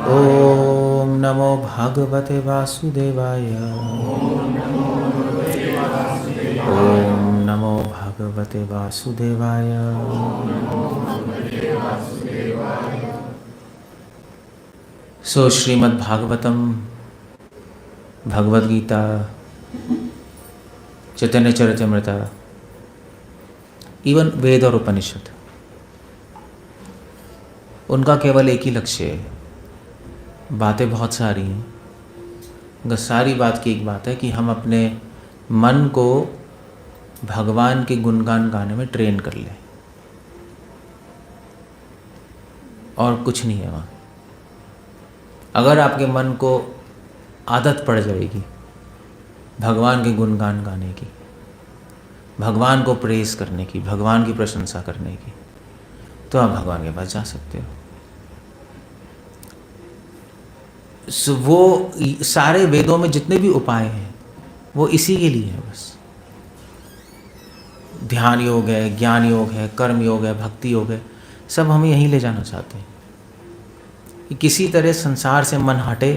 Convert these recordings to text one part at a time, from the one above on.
ओम नमो भगवते वासुदेवाय। ओम नमो भगवते वासुदेवाय। सो श्रीमद् भागवतम, भगवद गीता, चैतन्य चरितामृत, इवन वेद और उपनिषद, उनका केवल एक ही लक्ष्य है। बातें बहुत सारी हैं, मगर सारी बात की एक बात है कि हम अपने मन को भगवान के गुणगान गाने में ट्रेन कर लें, और कुछ नहीं है वहाँ। अगर आपके मन को आदत पड़ जाएगी भगवान के गुणगान गाने की, भगवान को प्रेज करने की, भगवान की प्रशंसा करने की, तो आप भगवान के पास जा सकते हो। वो सारे वेदों में जितने भी उपाय हैं वो इसी के लिए है बस। ध्यान योग है, ज्ञान योग है, कर्म योग है, भक्ति योग है, सब हम यहीं ले जाना चाहते हैं कि किसी तरह संसार से मन हटे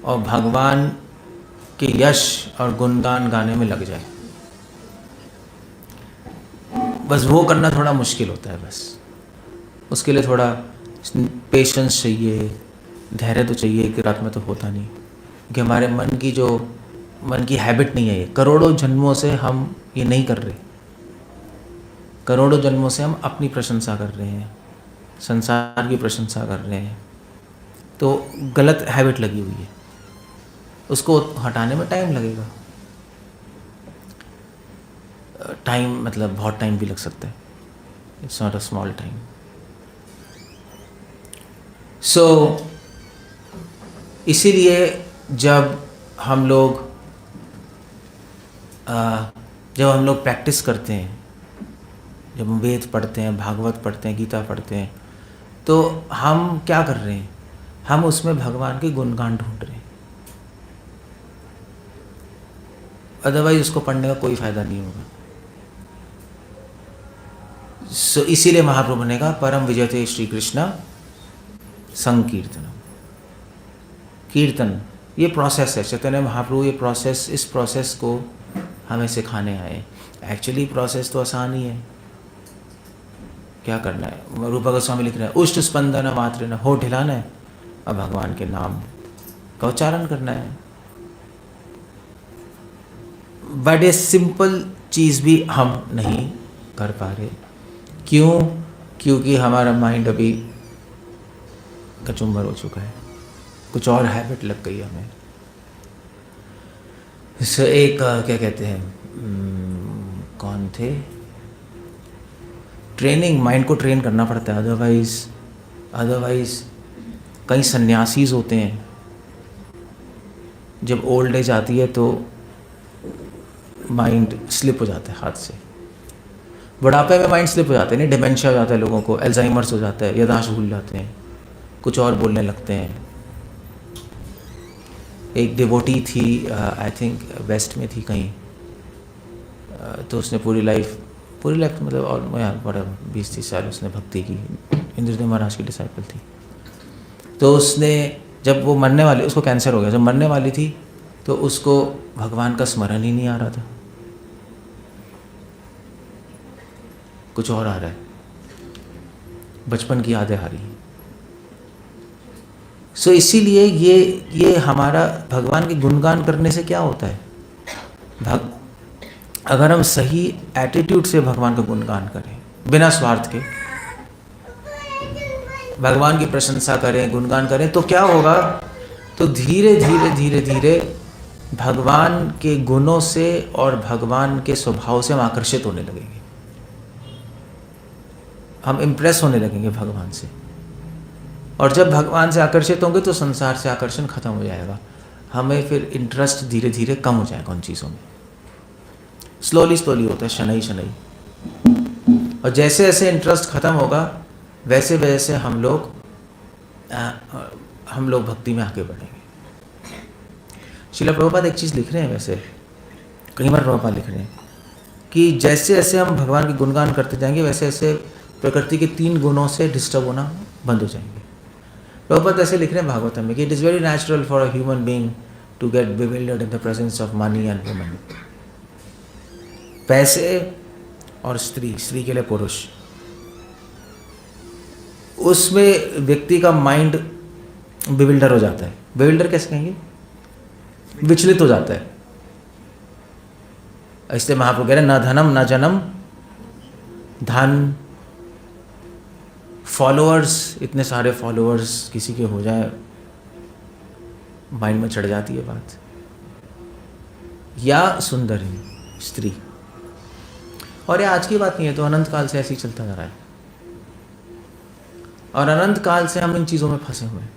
और भगवान के यश और गुणगान गाने में लग जाए। बस वो करना थोड़ा मुश्किल होता है। बस उसके लिए थोड़ा पेशेंस चाहिए, धैर्य तो चाहिए। एक रात में तो होता नहीं, क्योंकि हमारे मन की हैबिट नहीं है ये। करोड़ों जन्मों से हम ये नहीं कर रहे। करोड़ों जन्मों से हम अपनी प्रशंसा कर रहे हैं, संसार की प्रशंसा कर रहे हैं, तो गलत हैबिट लगी हुई है। उसको हटाने में टाइम लगेगा। टाइम मतलब बहुत टाइम भी लग सकता है। It's not a small time. So इसीलिए जब हम लोग प्रैक्टिस करते हैं, जब हम वेद पढ़ते हैं, भागवत पढ़ते हैं, गीता पढ़ते हैं, तो हम क्या कर रहे हैं? हम उसमें भगवान के गुणगान ढूंढ रहे हैं। अदरवाइज उसको पढ़ने का कोई फायदा नहीं होगा। सो इसीलिए महाप्रभु ने कहा परम विजयते श्री कृष्ण संकीर्तनम। कीर्तन ये प्रोसेस है। चैतन्य महाप्रभु इस प्रोसेस को हमें सिखाने आए। एक्चुअली प्रोसेस तो आसान ही है। क्या करना है? रूपा गोस्वामी लिख रहे हैं उष्ट स्पंदन मात्र न, होठ हिलाना है और भगवान के नाम का उच्चारण करना है। बट ये सिंपल चीज़ भी हम नहीं कर पा रहे। क्यों? क्योंकि हमारा माइंड अभी कचुम्बर हो चुका है, कुछ और हैबिट लग गई हमें। एक क्या कहते हैं, कौन थे, ट्रेनिंग, माइंड को ट्रेन करना पड़ता है। अदरवाइज कई सन्यासीज होते हैं, जब ओल्ड एज आती है तो माइंड स्लिप हो जाता है हाथ से। बुढ़ापे में माइंड स्लिप हो जाते हैं, नहीं, डिमेंशिया हो जाता है लोगों को, अल्जाइमर्स हो जाता है, याददाश्त भूल जाते हैं, कुछ और बोलने लगते हैं। एक डिवोटी थी, आई थिंक वेस्ट में थी कहीं, तो उसने पूरी लाइफ मतलब और बड़ा 20-30 साल उसने भक्ति की। इंद्रदेव महाराज की डिसाइपल थी। तो उसने जब वो मरने वाली, उसको कैंसर हो गया, जब मरने वाली थी तो उसको भगवान का स्मरण ही नहीं आ रहा था, कुछ और आ रहा है, बचपन की यादें आ रही हैं। सो इसीलिए ये हमारा भगवान के गुणगान करने से क्या होता है? अगर हम सही एटीट्यूड से भगवान का गुणगान करें, बिना स्वार्थ के भगवान की प्रशंसा करें, गुणगान करें, तो क्या होगा? तो धीरे धीरे भगवान के गुणों से और भगवान के स्वभाव से हम आकर्षित होने लगेंगे। हम इम्प्रेस होने लगेंगे भगवान से। और जब भगवान से आकर्षित होंगे तो संसार से आकर्षण खत्म हो जाएगा। हमें फिर इंटरेस्ट धीरे धीरे कम हो जाएगा उन चीज़ों में। स्लोली होता है, शनई। और जैसे जैसे इंटरेस्ट खत्म होगा वैसे वैसे हम लोग भक्ति में आगे बढ़ेंगे। श्रील प्रभुपाद एक चीज़ लिख रहे हैं, वैसे कई बार प्रभुपाद लिख रहे हैं कि जैसे जैसे हम भगवान के गुणगान करते जाएंगे वैसे वैसे प्रकृति के 3 गुणों से डिस्टर्ब होना बंद हो जाएंगे। प्रभुपाद ऐसे लिख रहे हैं भागवतम में कि it is very natural for a human being to get bewildered in the presence of money and women. पैसे और स्त्री, स्त्री के लिए पुरुष, उसमें व्यक्ति का माइंड बिविल्डर हो जाता है। बिविल्डर कैसे कहेंगे? विचलित हो जाता है। इसलिए महाप्रभु कह रहे न धनम न जनम, धन, फॉलोअर्स, इतने सारे फॉलोअर्स किसी के हो जाए, माइंड में चढ़ जाती है बात। या सुंदरी स्त्री। और ये आज की बात नहीं है, तो अनंत काल से ऐसे ही चलता जा रहा है, और अनंत काल से हम इन चीज़ों में फंसे हुए हैं।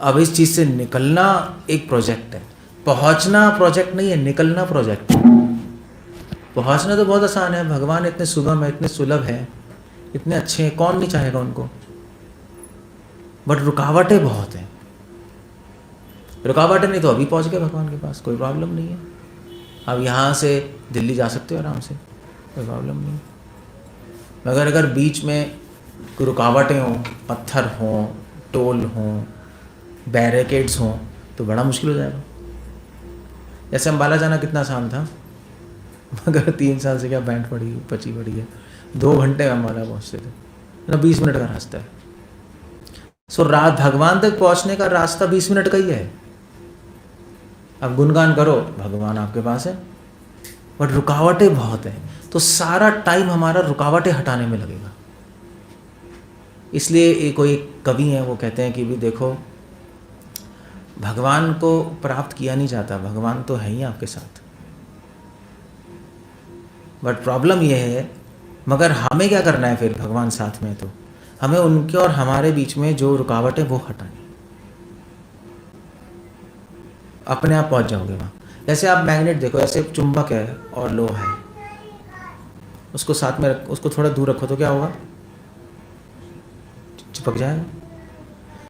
अब इस चीज़ से निकलना एक प्रोजेक्ट है, पहुंचना प्रोजेक्ट नहीं है, निकलना प्रोजेक्ट है। पहुंचना तो बहुत आसान है, भगवान इतने सुगम है, इतने सुलभ है, इतने अच्छे हैं, कौन नहीं चाहेगा उनको। बट रुकावटें बहुत हैं। रुकावटें नहीं तो अभी पहुंच गए भगवान के पास, कोई प्रॉब्लम नहीं है। अब यहाँ से दिल्ली जा सकते हो आराम से, कोई प्रॉब्लम नहीं। मगर अगर बीच में कोई रुकावटें हों, पत्थर हों, टोल हों, बैरिकेड्स हों, तो बड़ा मुश्किल हो जाएगा। जैसे अम्बाला जाना कितना आसान था, मगर 3 साल से क्या बैंड पड़ी है। 2 घंटे में अम्बाला पहुँचते थे ना, 20 मिनट का रास्ता है। सो रात भगवान तक पहुँचने का रास्ता 20 मिनट का ही है। अब गुणगान करो, भगवान आपके पास है, बट रुकावटें बहुत हैं, तो सारा टाइम हमारा रुकावटें हटाने में लगेगा। इसलिए कोई कवि हैं, वो कहते हैं कि भी देखो, भगवान को प्राप्त किया नहीं जाता, भगवान तो है ही आपके साथ। बट प्रॉब्लम यह है, मगर हमें क्या करना है फिर? भगवान साथ में, तो हमें उनके और हमारे बीच में जो रुकावटें वो हटानी। अपने आप पहुंच जाओगे वहाँ। जैसे आप मैग्नेट देखो, ऐसे चुंबक है और लोहा है, उसको साथ में उसको थोड़ा दूर रखो तो क्या होगा? चिपक जाएगा।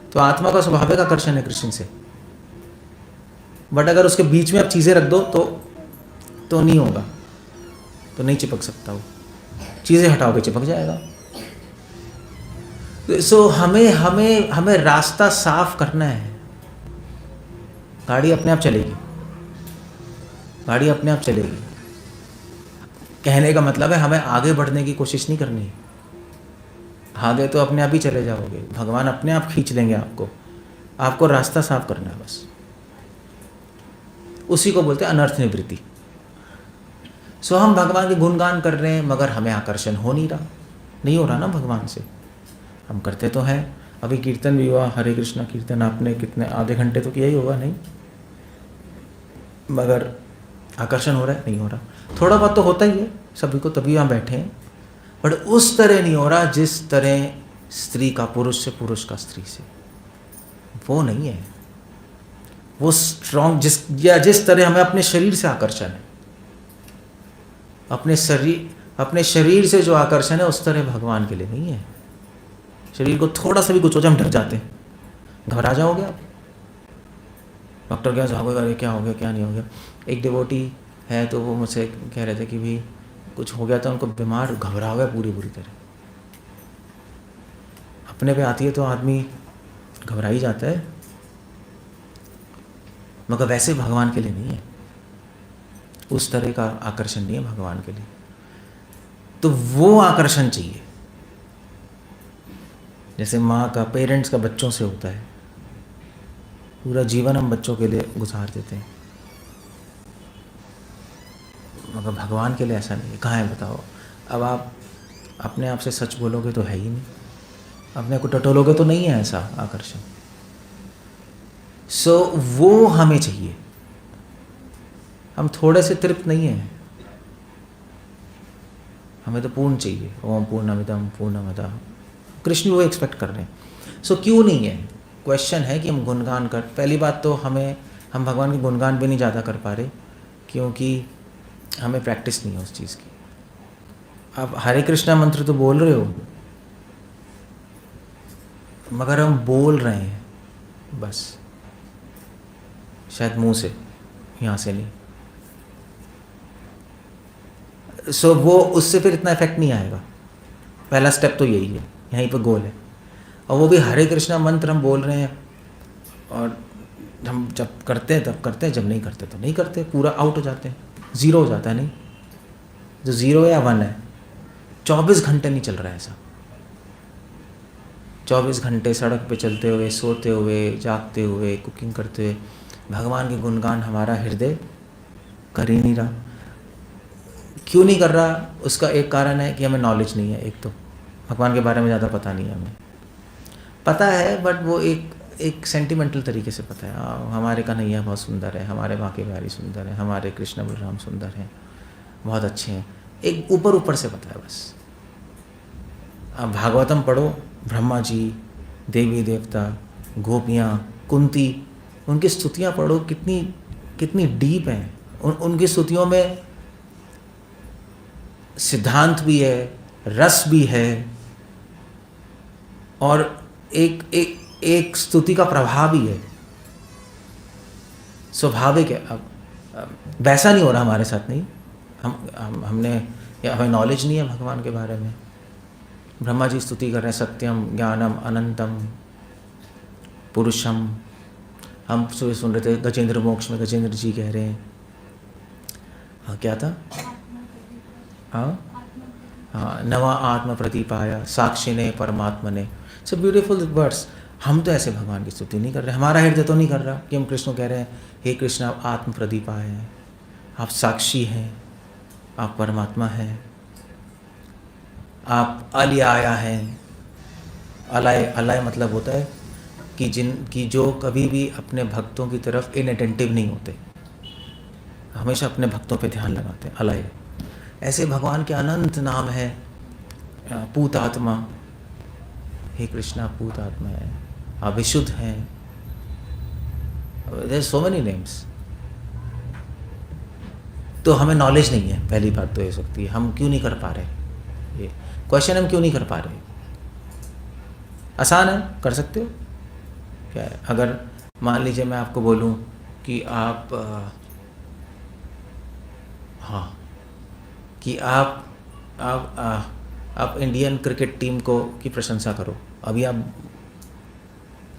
तो आत्मा का स्वाभाविक आकर्षण है कृष्ण से, बट अगर उसके बीच में आप चीज़ें रख दो तो नहीं होगा, तो नहीं चिपक सकता वो। चीज़ें हटाओगे चिपक जाएगा। सो हमें रास्ता साफ करना है। गाड़ी अपने आप चलेगी, गाड़ी अपने आप चलेगी। कहने का मतलब है हमें आगे बढ़ने की कोशिश नहीं करनी। आगे तो अपने आप ही चले जाओगे, भगवान अपने आप खींच देंगे आपको रास्ता साफ करना है बस। उसी को बोलते हैं अनर्थ निवृत्ति। सो हम भगवान के गुणगान कर रहे हैं, मगर हमें आकर्षण हो नहीं रहा ना भगवान से। हम करते तो हैं, अभी कीर्तन भी हुआ, हरे कृष्णा कीर्तन आपने कितने आधे घंटे तो किया ही होगा, नहीं? मगर आकर्षण हो रहा है? नहीं हो रहा। थोड़ा बहुत तो होता ही है सभी को, तभी हम बैठे हैं। बट उस तरह नहीं हो रहा जिस तरह स्त्री का पुरुष से, पुरुष का स्त्री से, वो नहीं है। वो स्ट्रॉन्ग जिस तरह हमें अपने शरीर से आकर्षण है, अपने शरीर से जो आकर्षण है, उस तरह भगवान के लिए नहीं है। शरीर को थोड़ा सा भी कुछ हो जाए हम डर जाते हैं, घबरा जाओगे आप। डॉक्टर क्या जाओगे, अरे क्या हो गया, क्या नहीं हो गया। एक डिवोटी है, तो वो मुझसे कह रहे थे कि भी कुछ हो गया था उनको, बीमार, घबरा गया पूरी तरह। अपने पे आती है तो आदमी घबरा ही जाता है, मगर वैसे भगवान के लिए नहीं है। उस तरह का आकर्षण नहीं है भगवान के लिए। तो वो आकर्षण चाहिए, जैसे माँ का, पेरेंट्स का बच्चों से होता है। पूरा जीवन हम बच्चों के लिए गुजार देते हैं, मगर भगवान के लिए ऐसा नहीं है। कहाँ है बताओ? अब आप अपने आप से सच बोलोगे तो है ही नहीं, अपने को टटोलोगे तो नहीं है ऐसा आकर्षण। सो वो हमें चाहिए। हम थोड़े से तृप्त नहीं हैं, हमें तो पूर्ण चाहिए। ओम पूर्णमिदं पूर्णमदः, कृष्ण वो एक्सपेक्ट कर रहे हैं। सो क्यों नहीं है? क्वेश्चन है कि हम गुणगान कर, पहली बात तो हम भगवान के गुणगान भी नहीं ज़्यादा कर पा रहे, क्योंकि हमें प्रैक्टिस नहीं है उस चीज़ की। आप हरे कृष्णा मंत्र तो बोल रहे हो, मगर हम बोल रहे हैं बस, शायद मुंह से, यहाँ से नहीं। सो वो उससे फिर इतना इफेक्ट नहीं आएगा। पहला स्टेप तो यही है, यहीं पर गोल है। और वो भी हरे कृष्णा मंत्र हम बोल रहे हैं, और हम जब करते हैं तब करते हैं, जब नहीं करते तो नहीं करते, पूरा आउट हो जाते हैं, ज़ीरो हो जाता है। नहीं, जो ज़ीरो या 1 है, 24 घंटे नहीं चल रहा है ऐसा। 24 घंटे सड़क पे चलते हुए, सोते हुए, जागते हुए, कुकिंग करते हुए भगवान के गुणगान हमारा हृदय कर ही नहीं रहा। क्यों नहीं कर रहा? उसका एक कारण है कि हमें नॉलेज नहीं है। एक तो भगवान के बारे में ज़्यादा पता नहीं है, हमें पता है बट वो एक सेंटिमेंटल तरीके से पता है। हमारे कन्हैया बहुत सुंदर है, हमारे बांके बिहारी सुंदर है, हमारे कृष्ण बलराम सुंदर हैं, बहुत अच्छे हैं, एक ऊपर ऊपर से पता है बस। आप भागवतम पढ़ो, ब्रह्मा जी, देवी देवता, गोपियाँ, कुंती, उनकी स्तुतियाँ पढ़ो, कितनी कितनी डीप हैं। उनकी स्तुतियों में सिद्धांत भी है, रस भी है, और एक स्तुति का प्रभाव भी है, स्वाभाविक है। अब वैसा नहीं हो रहा हमारे साथ। नहीं, हमें नॉलेज नहीं है भगवान के बारे में। ब्रह्मा जी स्तुति कर रहे हैं, सत्यम ज्ञानम अनंतम पुरुषम। हम सुबह सुन रहे थे गजेंद्र मोक्ष में, गजेंद्र जी कह रहे हैं, हाँ क्या था, हाँ नवा आत्म प्रदीपाया साक्षी ने परमात्मा ने। So beautiful words. हम तो ऐसे भगवान की स्तुति नहीं कर रहे, हमारा हृदय तो नहीं कर रहा कि हम कृष्ण कह रहे हैं, हे कृष्ण आप आत्म प्रदीपाय हैं, आप साक्षी हैं, आप परमात्मा हैं, आप अलियाया हैं। अलय मतलब होता है कि जो कभी भी अपने भक्तों की तरफ इनअटेंटिव नहीं होते, हमेशा अपने भक्तों पे ध्यान लगाते हैं, अलय। ऐसे भगवान के अनंत नाम है। पूत आत्मा, हे कृष्णा पूत आत्मा है, आप विशुद्ध हैं। There so many names. तो हमें नॉलेज नहीं है, पहली बात तो ये सकती है। हम क्यों नहीं कर पा रहे, ये क्वेश्चन हम क्यों नहीं कर पा रहे। आसान है, कर सकते हो। क्या है, अगर मान लीजिए मैं आपको बोलूं कि आप आप इंडियन क्रिकेट टीम की प्रशंसा करो। अभी आप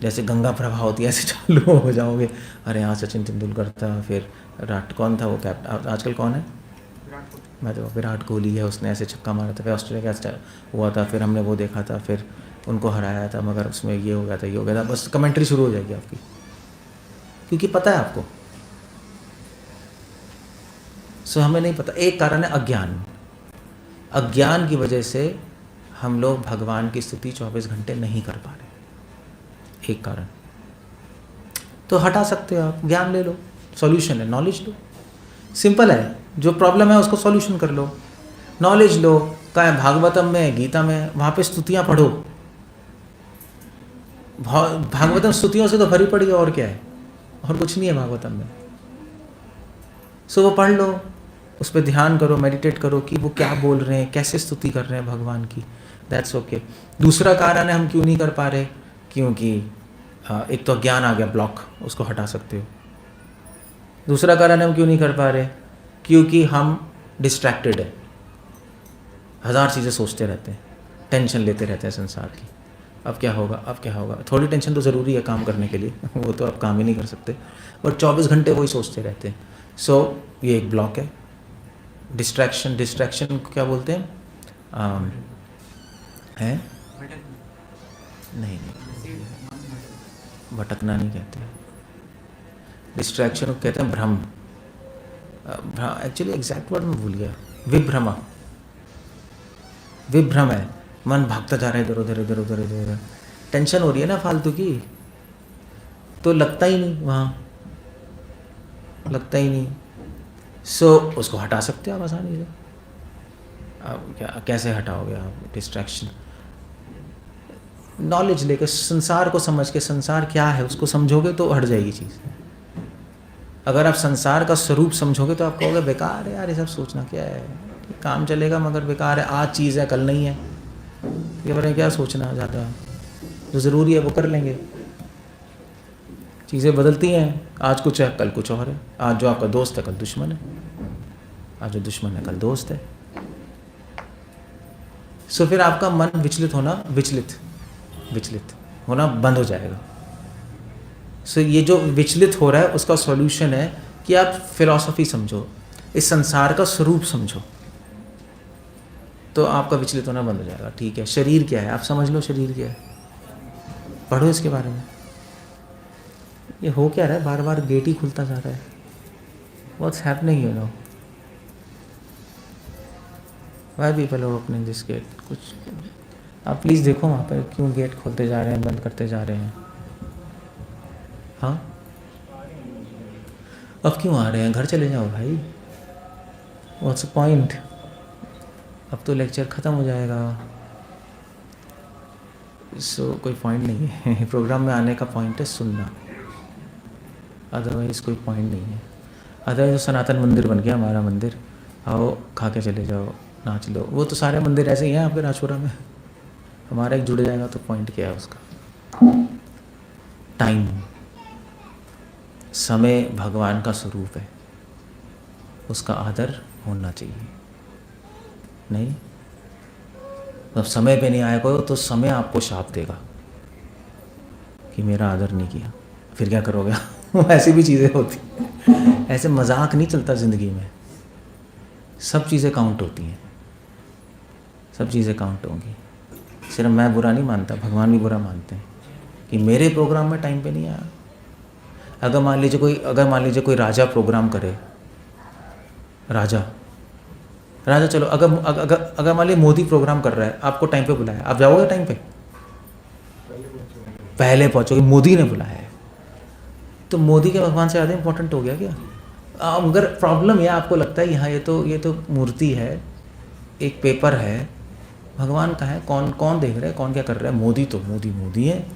जैसे गंगा प्रवाह होती है ऐसे चालू हो जाओगे, अरे यहाँ सचिन तेंदुलकर था, फिर कौन था वो कैप्टन आजकल कौन है, मैं तो विराट कोहली है, उसने ऐसे छक्का मारा था, फिर ऑस्ट्रेलिया का हुआ था, फिर हमने वो देखा था, फिर उनको हराया था, मगर उसमें ये हो गया था, ये हो गया था, बस कमेंट्री शुरू हो जाएगी आपकी, क्योंकि पता है आपको। सो हमें नहीं पता। एक कारण है अज्ञान। अज्ञान की वजह से हम लोग भगवान की स्तुति 24 घंटे नहीं कर पा रहे, एक कारण। तो हटा सकते हो आप, ज्ञान ले लो, सॉल्यूशन है, नॉलेज लो, सिंपल है। जो प्रॉब्लम है उसको सॉल्यूशन कर लो, नॉलेज लो। कहाँ है, भागवतम में, गीता में, वहाँ पे स्तुतियाँ पढ़ो। भागवतम स्तुतियों से तो भरी पड़ी है, और क्या है, और कुछ नहीं है भागवतम में। सो वो पढ़ लो, उस पर ध्यान करो, मेडिटेट करो कि वो क्या बोल रहे हैं, कैसे स्तुति कर रहे हैं भगवान की। That's okay. दूसरा कारण है हम क्यों नहीं कर पा रहे, क्योंकि एक तो ज्ञान आ गया, ब्लॉक, उसको हटा सकते हो। दूसरा कारण हम क्यों नहीं कर पा रहे, क्योंकि हम डिस्ट्रैक्टेड है, 1000 चीज़ें सोचते रहते हैं, टेंशन लेते रहते हैं संसार की। अब क्या होगा, अब क्या होगा। थोड़ी टेंशन तो ज़रूरी है काम करने के लिए वो तो आप काम ही नहीं कर सकते, बट 24 घंटे वही सोचते रहते हैं। सो ये एक ब्लॉक है, डिस्ट्रैक्शन को क्या बोलते हैं, है नहीं, भटकना नहीं कहते, डिस्ट्रैक्शन को कहते हैं भ्रम। एक्चुअली एग्जैक्ट वर्ड मैं भूल गया, विभ्रम है, मन भागता जा रहा है इधर उधर इधर उधर इधर उधर, टेंशन हो रही है ना फालतू की, तो लगता ही नहीं वहाँ, लगता ही नहीं। सो उसको हटा सकते हो आप आसानी से। अब कैसे हटाओगे आप डिस्ट्रैक्शन, नॉलेज लेकर, संसार को समझ के, संसार क्या है उसको समझोगे तो हट जाएगी चीज़। अगर आप संसार का स्वरूप समझोगे तो आप कहोगे बेकार है यार ये सब सोचना, क्या है, काम चलेगा मगर बेकार है, आज चीज़ है कल नहीं है, ये बारे क्या सोचना ज़्यादा, जो ज़रूरी है वो कर लेंगे। चीज़ें बदलती हैं, आज कुछ है कल कुछ और है, आज जो आपका दोस्त है कल दुश्मन है, आज जो दुश्मन है कल दोस्त है। सो फिर आपका मन विचलित होना, विचलित विचलित होना बंद हो जाएगा। सो ये जो विचलित हो रहा है उसका सॉल्यूशन है कि आप फिलॉसफी समझो, इस संसार का स्वरूप समझो, तो आपका विचलित होना बंद हो जाएगा। ठीक है, शरीर क्या है आप समझ लो, शरीर क्या है, पढ़ो इसके बारे में। ये हो क्या रहा है, बार बार गेट ही खुलता जा रहा है। What's happening, you know, why people are opening this gate? कुछ आप प्लीज़ देखो वहाँ पर क्यों गेट खोलते जा रहे हैं, बंद करते जा रहे हैं। हाँ, अब क्यों आ रहे हैं? घर चले जाओ भाई, व्हाट्स पॉइंट? अब तो लेक्चर ख़त्म हो जाएगा। सो कोई पॉइंट नहीं है। प्रोग्राम में आने का पॉइंट है सुनना, अदरवाइज़ कोई पॉइंट नहीं है। अदरवाइज सनातन मंदिर बन गया हमारा मंदिर, आओ खा के चले जाओ, नाच लो। वो तो सारे मंदिर ऐसे ही हैं आपके राजपुरा में। हमारा एक जुड़ जाएगा तो पॉइंट क्या है उसका? टाइम, समय भगवान का स्वरूप है, उसका आदर होना चाहिए। नहीं, जब समय पे नहीं आए कोई तो समय आपको शाप देगा कि मेरा आदर नहीं किया, फिर क्या करोगे? ऐसी भी चीज़ें होती हैं, ऐसे मजाक नहीं चलता ज़िंदगी में। सब चीज़ें काउंट होती हैं, सब चीज़ें काउंट होंगी। सिर्फ मैं बुरा नहीं मानता, भगवान भी बुरा मानते हैं कि मेरे प्रोग्राम में टाइम पे नहीं आया। अगर मान लीजिए कोई राजा प्रोग्राम करे, राजा चलो, अगर मान लीजिए मोदी प्रोग्राम कर रहा है, आपको टाइम पे बुलाया, आप जाओगे टाइम पे? पहले पहुंचोगे, मोदी ने बुलाया है तो मोदी के भगवान से ज़्यादा इंपॉर्टेंट हो गया क्या? अगर प्रॉब्लम ये आपको लगता है यहाँ ये तो मूर्ति है, एक पेपर है, भगवान का है, कौन देख रहा है, कौन क्या कर रहा है? मोदी तो मोदी है।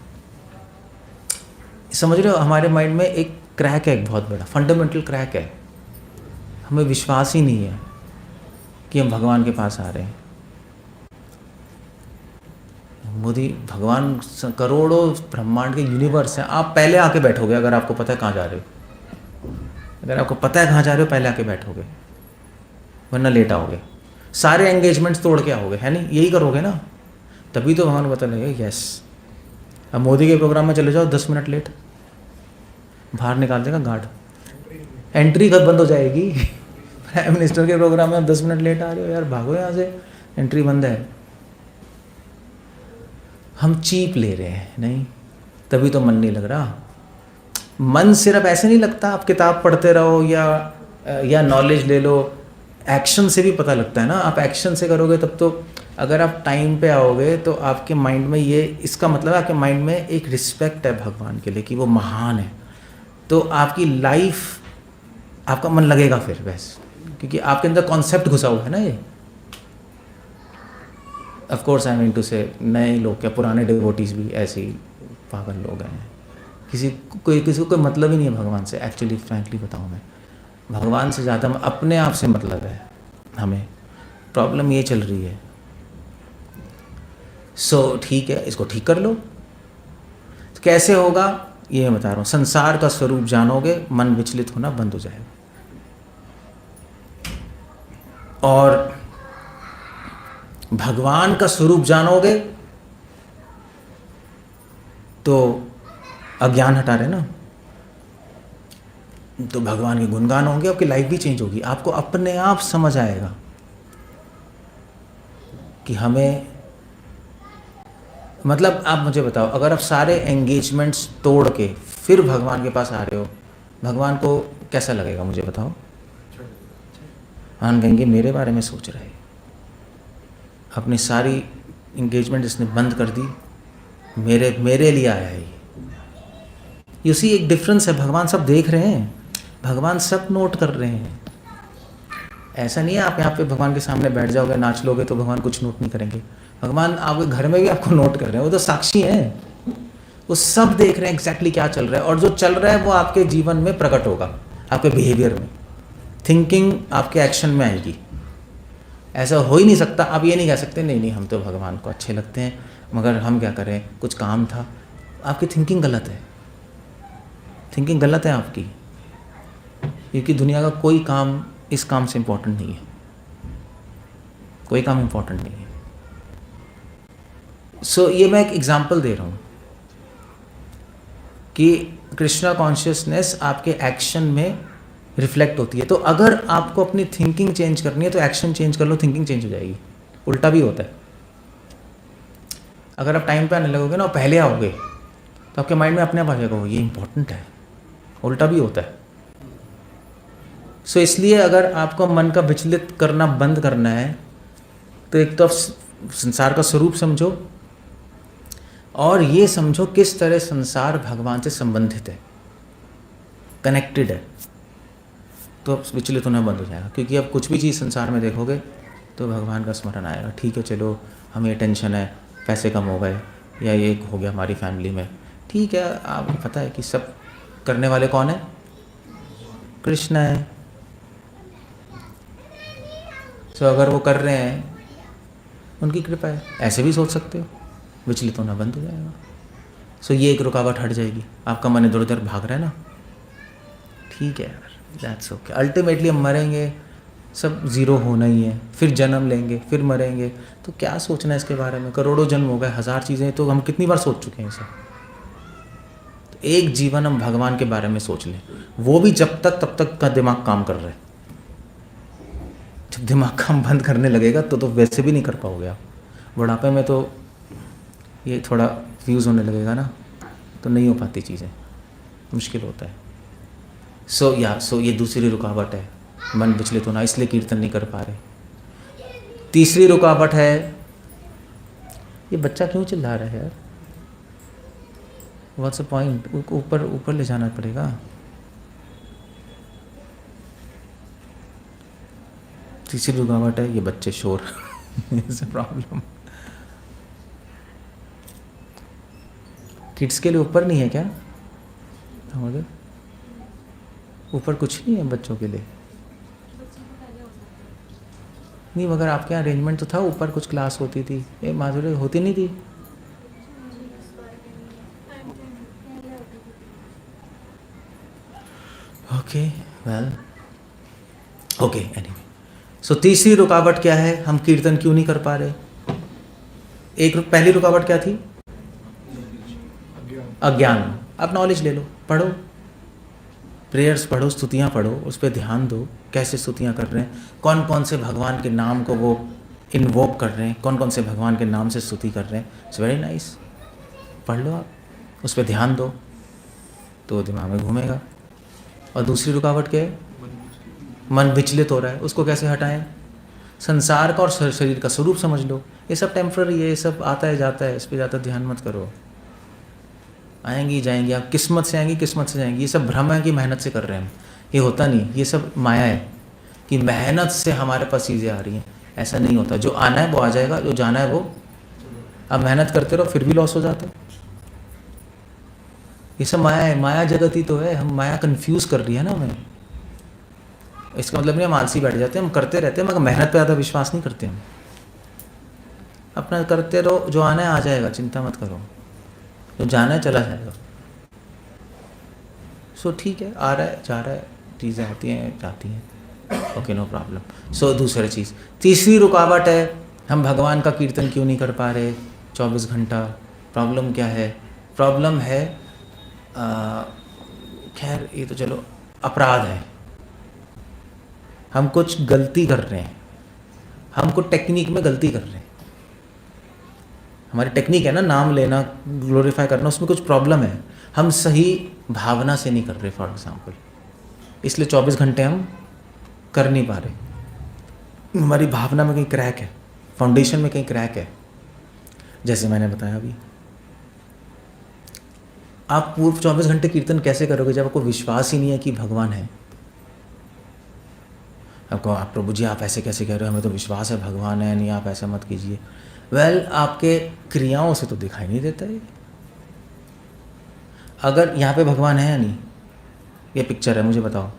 समझ रहे हो, हमारे माइंड में एक क्रैक है, एक बहुत बड़ा फंडामेंटल क्रैक है। हमें विश्वास ही नहीं है कि हम भगवान के पास आ रहे हैं। मोदी भगवान, करोड़ों ब्रह्मांड के यूनिवर्स हैं, आप पहले आके बैठोगे अगर आपको पता है कहाँ जा रहे हो। अगर आपको पता है कहाँ जा रहे हो पहले आके बैठोगे, वरना लेट आओगे, सारे एंगेजमेंट्स तोड़ के आओगे, है नहीं? यही करोगे ना, तभी तो भगवान को पता लगेगा यस। अब मोदी के प्रोग्राम में चले जाओ 10 मिनट लेट, बाहर निकाल देगा गार्ड, एंट्री कब बंद हो जाएगी। प्राइम मिनिस्टर के प्रोग्राम में आप 10 मिनट लेट आ रहे हो, यार भागो यहाँ से, एंट्री बंद है। हम चीप ले रहे हैं, नहीं, तभी तो मन नहीं लग रहा। मन सिर्फ ऐसे नहीं लगता, आप किताब पढ़ते रहो या नॉलेज ले लो, एक्शन से भी पता लगता है ना। आप एक्शन से करोगे तब तो, अगर आप टाइम पे आओगे तो आपके माइंड में ये, इसका मतलब आपके माइंड में एक रिस्पेक्ट है भगवान के लिए कि वो महान है, तो आपकी लाइफ, आपका मन लगेगा फिर बस, क्योंकि आपके अंदर कॉन्सेप्ट घुसा हुआ है ना ये। Of course I mean to say, नए लोग क्या, पुराने डिवोटीज भी ऐसे ही पागल लोग हैं। किसी को कोई मतलब ही नहीं है भगवान से। एक्चुअली फ्रैंकली बताऊँ, मैं भगवान से ज़्यादा अपने आप से मतलब है हमें। प्रॉब्लम ये चल रही है। सो ठीक है, इसको ठीक कर लो। तो कैसे होगा ये मैं बता रहा हूँ। संसार का स्वरूप जानोगे, मन विचलित होना बंद हो जाएगा। और भगवान का स्वरूप जानोगे तो अज्ञान हटा रहे ना, तो भगवान के गुणगान होंगे, आपकी लाइफ भी चेंज होगी। आपको अपने आप समझ आएगा कि हमें, मतलब आप मुझे बताओ, अगर आप सारे एंगेजमेंट्स तोड़ के फिर भगवान के पास आ रहे हो, भगवान को कैसा लगेगा मुझे बताओ? भगवान कहेंगे मेरे बारे में सोच रहे, अपनी सारी इंगेजमेंट इसने बंद कर दी, मेरे लिए आया है ये। सी एक डिफरेंस है। भगवान सब देख रहे हैं, भगवान सब नोट कर रहे हैं। ऐसा नहीं है आप यहाँ पे भगवान के सामने बैठ जाओगे, नाच लोगे तो भगवान कुछ नोट नहीं करेंगे। भगवान आपके घर में भी आपको नोट कर रहे हैं, वो तो साक्षी हैं, वो सब देख रहे हैं एग्जैक्टली क्या चल रहा है। और जो चल रहा है वो आपके जीवन में प्रकट होगा, आपके बिहेवियर में, थिंकिंग आपके एक्शन में आएगी। ऐसा हो ही नहीं सकता। आप ये नहीं कह सकते नहीं हम तो भगवान को अच्छे लगते हैं मगर हम क्या करें, कुछ काम था। आपकी थिंकिंग गलत है, थिंकिंग गलत है आपकी, क्योंकि दुनिया का कोई काम इस काम से इम्पोर्टेंट नहीं है, कोई काम इम्पोर्टेंट नहीं है। सो ये मैं एक एग्जांपल दे रहा हूँ कि कृष्णा कॉन्शियसनेस आपके एक्शन में रिफ्लेक्ट होती है। तो अगर आपको अपनी थिंकिंग चेंज करनी है तो एक्शन चेंज कर लो, थिंकिंग चेंज हो जाएगी। उल्टा भी होता है। अगर आप टाइम पे आने लगोगे ना और पहले आओगे तो आपके माइंड में अपने आप आ जाएगा ये इंपॉर्टेंट है। उल्टा भी होता है। सो इसलिए अगर आपको मन का विचलित करना बंद करना है तो एक तो आप संसार का स्वरूप समझो और ये समझो किस तरह संसार भगवान से संबंधित है, कनेक्टेड है, तो अब विचलित होना बंद हो जाएगा। क्योंकि अब कुछ भी चीज़ संसार में देखोगे तो भगवान का स्मरण आएगा। ठीक है, चलो हमें टेंशन है, पैसे कम हो गए या ये हो गया हमारी फैमिली में, ठीक है, आपको पता है कि सब करने वाले कौन है? कृष्ण है। तो अगर वो कर रहे हैं उनकी कृपा है, ऐसे भी सोच सकते हो, विचलित होना बंद हो जाएगा। सो ये एक रुकावट हट जाएगी। आपका मन इधर उधर भाग रहा है ना, ठीक है यार, दैट्स ओके। अल्टीमेटली हम मरेंगे, सब ज़ीरो होना ही है, फिर जन्म लेंगे, फिर मरेंगे, तो क्या सोचना है इसके बारे में? करोड़ों जन्म हो गए, हज़ार चीज़ें, तो हम कितनी बार सोच चुके हैं इसे। तो एक जीवन हम भगवान के बारे में सोच लें, वो भी जब तक तब तक का दिमाग काम कर रहा है। जब दिमाग काम बंद करने लगेगा तो वैसे भी नहीं कर पाओगे आप। बुढ़ापे में तो ये थोड़ा फ्यूज़ होने लगेगा ना, तो नहीं हो पाती चीज़ें, मुश्किल होता है। सो ये दूसरी रुकावट है, मन विचलित होना, इसलिए कीर्तन नहीं कर पा रहे। तीसरी रुकावट है, ये बच्चा क्यों चिल्ला रहा है यार? What's the point? ऊपर ऊपर ले जाना पड़ेगा। तीसरी रुकावट है, ये बच्चे शोर इज अ प्रॉब्लम। किड्स के लिए ऊपर नहीं है क्या? हमारे ऊपर कुछ नहीं है बच्चों के लिए? नहीं, मगर आपके यहाँ अरेंजमेंट तो था, ऊपर कुछ क्लास होती थी। ये माधुरी होती नहीं थी? Okay, well, okay, anyway. So तीसरी रुकावट क्या है? हम कीर्तन क्यों नहीं कर पा रहे? पहली रुकावट क्या थी? अज्ञान। अब नॉलेज ले लो, पढ़ो, प्रेयर्स पढ़ो, स्तुतियाँ पढ़ो, उस पर ध्यान दो, कैसे स्तुतियाँ कर रहे हैं, कौन कौन से भगवान के नाम को वो इन्वोक कर रहे हैं, कौन कौन से भगवान के नाम से स्तुति कर रहे हैं। इट्स वेरी नाइस, पढ़ लो आप, उस पर ध्यान दो, तो दिमाग में घूमेगा। और दूसरी रुकावट क्या है? मन विचलित हो रहा है, उसको कैसे हटाएं? संसार का और शरीर का स्वरूप समझ लो। ये सब टेम्पररी है, ये सब आता है जाता है, इस पर ज़्यादा ध्यान मत करो। आएंगी जाएंगी, आप किस्मत से आएंगी, किस्मत से जाएंगी। ये सब भ्रम है कि मेहनत से कर रहे हैं हम, ये होता नहीं। ये सब माया है कि मेहनत से हमारे पास चीज़ें आ रही हैं, ऐसा नहीं होता। जो आना है वो आ जाएगा, जो जाना है वो। अब मेहनत करते रहो फिर भी लॉस हो जाता है। ये सब माया है, माया जगत ही तो है। हम माया कंफ्यूज कर रही है ना हमें। इसका मतलब नहीं हम आलसी बैठ जाते हैं, हम करते रहते हैं, मगर मेहनत पे ज़्यादा विश्वास नहीं करते हम। अपना करते रहो, जो आना है आ जाएगा, चिंता मत करो, जो जाना है चला जाएगा। सो ठीक है, आ रहा है जा रहा है, चीज़ें आती हैं जाती हैं, ओके, नो प्रॉब्लम। सो दूसरी चीज़, तीसरी रुकावट है, हम भगवान का कीर्तन क्यों नहीं कर पा रहे 24 घंटा? प्रॉब्लम क्या है? प्रॉब्लम है, खैर ये तो चलो अपराध है। हम कुछ गलती कर रहे हैं, हम कुछ टेक्निक में गलती कर रहे हैं। हमारी टेक्निक है ना, नाम लेना, ग्लोरीफाई करना, उसमें कुछ प्रॉब्लम है। हम सही भावना से नहीं कर रहे, फॉर एग्जाम्पल, इसलिए 24 घंटे हम कर नहीं पा रहे। हमारी भावना में कहीं क्रैक है, फाउंडेशन में कहीं क्रैक है। जैसे मैंने बताया अभी, आप पूर्व 24 घंटे कीर्तन कैसे करोगे जब आपको विश्वास ही नहीं है कि भगवान है? आपको, आप प्रभु जी आप ऐसे कैसे कह रहे हो, हमें तो विश्वास है भगवान है, नहीं आप ऐसा मत कीजिए। वेल, आपके क्रियाओं से तो दिखाई नहीं देता है। अगर यहाँ पे भगवान है या नहीं, ये पिक्चर है, मुझे बताओ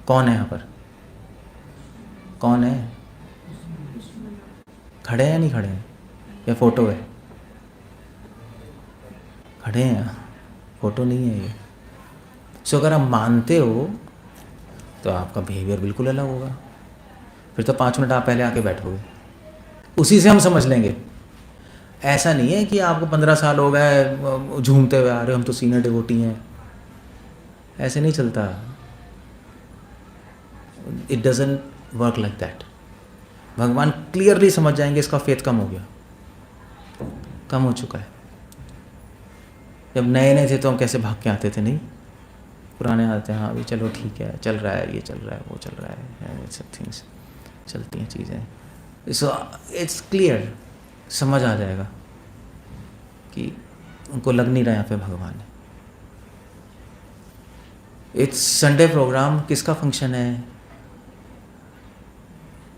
कौन है यहाँ पर? कौन है? खड़े हैं या नहीं खड़े हैं, या फोटो है? खड़े हैं, फोटो नहीं है ये। सो अगर आप मानते हो तो आपका बिहेवियर बिल्कुल अलग होगा। फिर तो 5 मिनट आप पहले आके बैठोगे, उसी से हम समझ लेंगे। ऐसा नहीं है कि आपको 15 साल हो गए झूमते हुए आ रहे हो, हम तो सीनियर डिवोटी हैं, ऐसे नहीं चलता। It doesn't work like that. भगवान क्लियरली समझ जाएंगे इसका फेथ कम हो गया, कम हो चुका है। जब नए नए थे तो हम कैसे भाग के आते थे, नहीं, पुराने आते हैं, हाँ अभी चलो ठीक है, चल रहा है, ये चल रहा है, वो चल रहा है, सब थिंग्स चलती हैं चीज़ें। सो इट्स क्लियर, समझ आ जाएगा कि उनको लग नहीं रहा यहाँ पे भगवान है। इट्स संडे प्रोग्राम किसका फंक्शन है,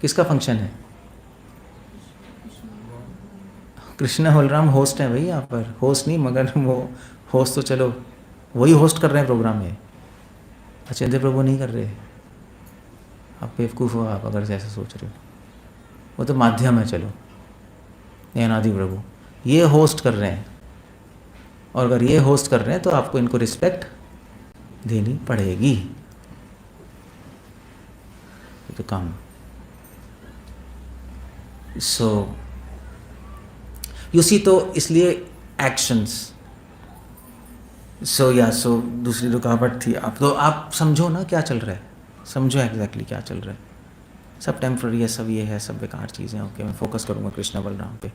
किसका फंक्शन है? कृष्णा बलराम होस्ट हैं भाई यहाँ पर, होस्ट नहीं, मगर वो होस्ट तो चलो वही होस्ट कर रहे हैं प्रोग्राम में, अचिंत्य प्रभु नहीं कर रहे। आप बेवकूफ़ हो आप अगर ऐसा सोच रहे हो, वो तो माध्यम है। चलो अनादि प्रभु ये होस्ट कर रहे हैं, और अगर ये होस्ट कर रहे हैं तो आपको इनको रिस्पेक्ट देनी पड़ेगी, तो काम। सो यू सी, तो इसलिए एक्शंस। सो दूसरी रुकावट थी। आप तो आप समझो ना क्या चल रहा है, समझो एग्जैक्टली क्या चल रहा है। सब टेम्प्ररी है, सब ये है, सब बेकार चीज़ें। ओके, मैं फोकस करूँगा कृष्णा बलराम पे,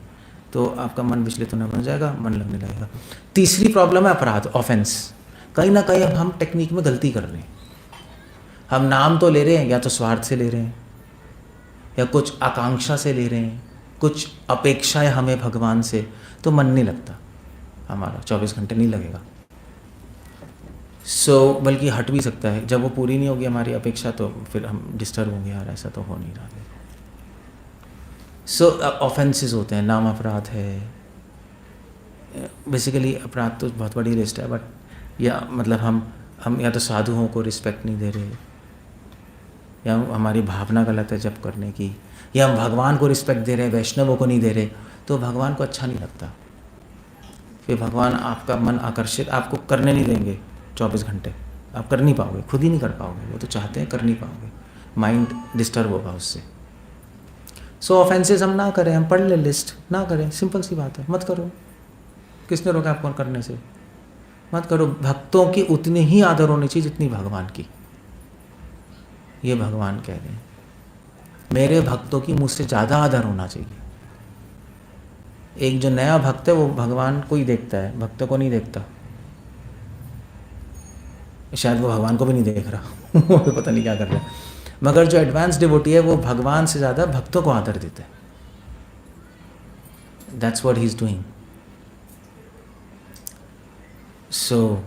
तो आपका मन विचलित होने बन जाएगा, मन लगने लगेगा। तीसरी प्रॉब्लम है अपराध, ऑफेंस। कहीं ना कहीं हम टेक्निक में गलती कर रहे हैं। हम नाम तो ले रहे हैं, या तो स्वार्थ से ले रहे हैं, या कुछ आकांक्षा से ले रहे हैं, कुछ अपेक्षा है हमें भगवान से, तो मन नहीं लगता हमारा, 24 घंटे नहीं लगेगा। बल्कि हट भी सकता है। जब वो पूरी नहीं होगी हमारी अपेक्षा, तो फिर हम डिस्टर्ब होंगे, यार ऐसा तो हो नहीं रहा है। ऑफेंसेस होते हैं, नाम अपराध है। बेसिकली अपराध तो बहुत बड़ी लिस्ट है, बट या मतलब हम या तो साधुओं को रिस्पेक्ट नहीं दे रहे, या हमारी भावना गलत है जप करने की, या हम भगवान को रिस्पेक्ट दे रहे हैं, वैष्णवों को नहीं दे रहे, तो भगवान को अच्छा नहीं लगता। फिर भगवान आपका मन आकर्षित आपको करने नहीं देंगे 24 घंटे, आप कर नहीं पाओगे, खुद ही नहीं कर पाओगे। वो तो चाहते हैं, कर नहीं पाओगे, माइंड डिस्टर्ब होगा उससे। ऑफेंसेस हम ना करें, हम पढ़ ले लिस्ट, ना करें, सिंपल सी बात है, मत करो। किसने रोका आपको करने से? मत करो। भक्तों की उतनी ही आदर होनी चाहिए जितनी भगवान की। ये भगवान कह रहे हैं, मेरे भक्तों की मुझसे ज़्यादा आदर होना चाहिए। एक जो नया भक्त है वो भगवान को ही देखता है, भक्तों को नहीं देखता। शायद वो भगवान को भी नहीं देख रहा वो भी पता नहीं क्या कर रहा है। मगर जो एडवांस डिवोटी है वो भगवान से ज़्यादा भक्तों को आदर देता है। That's what he is doing. So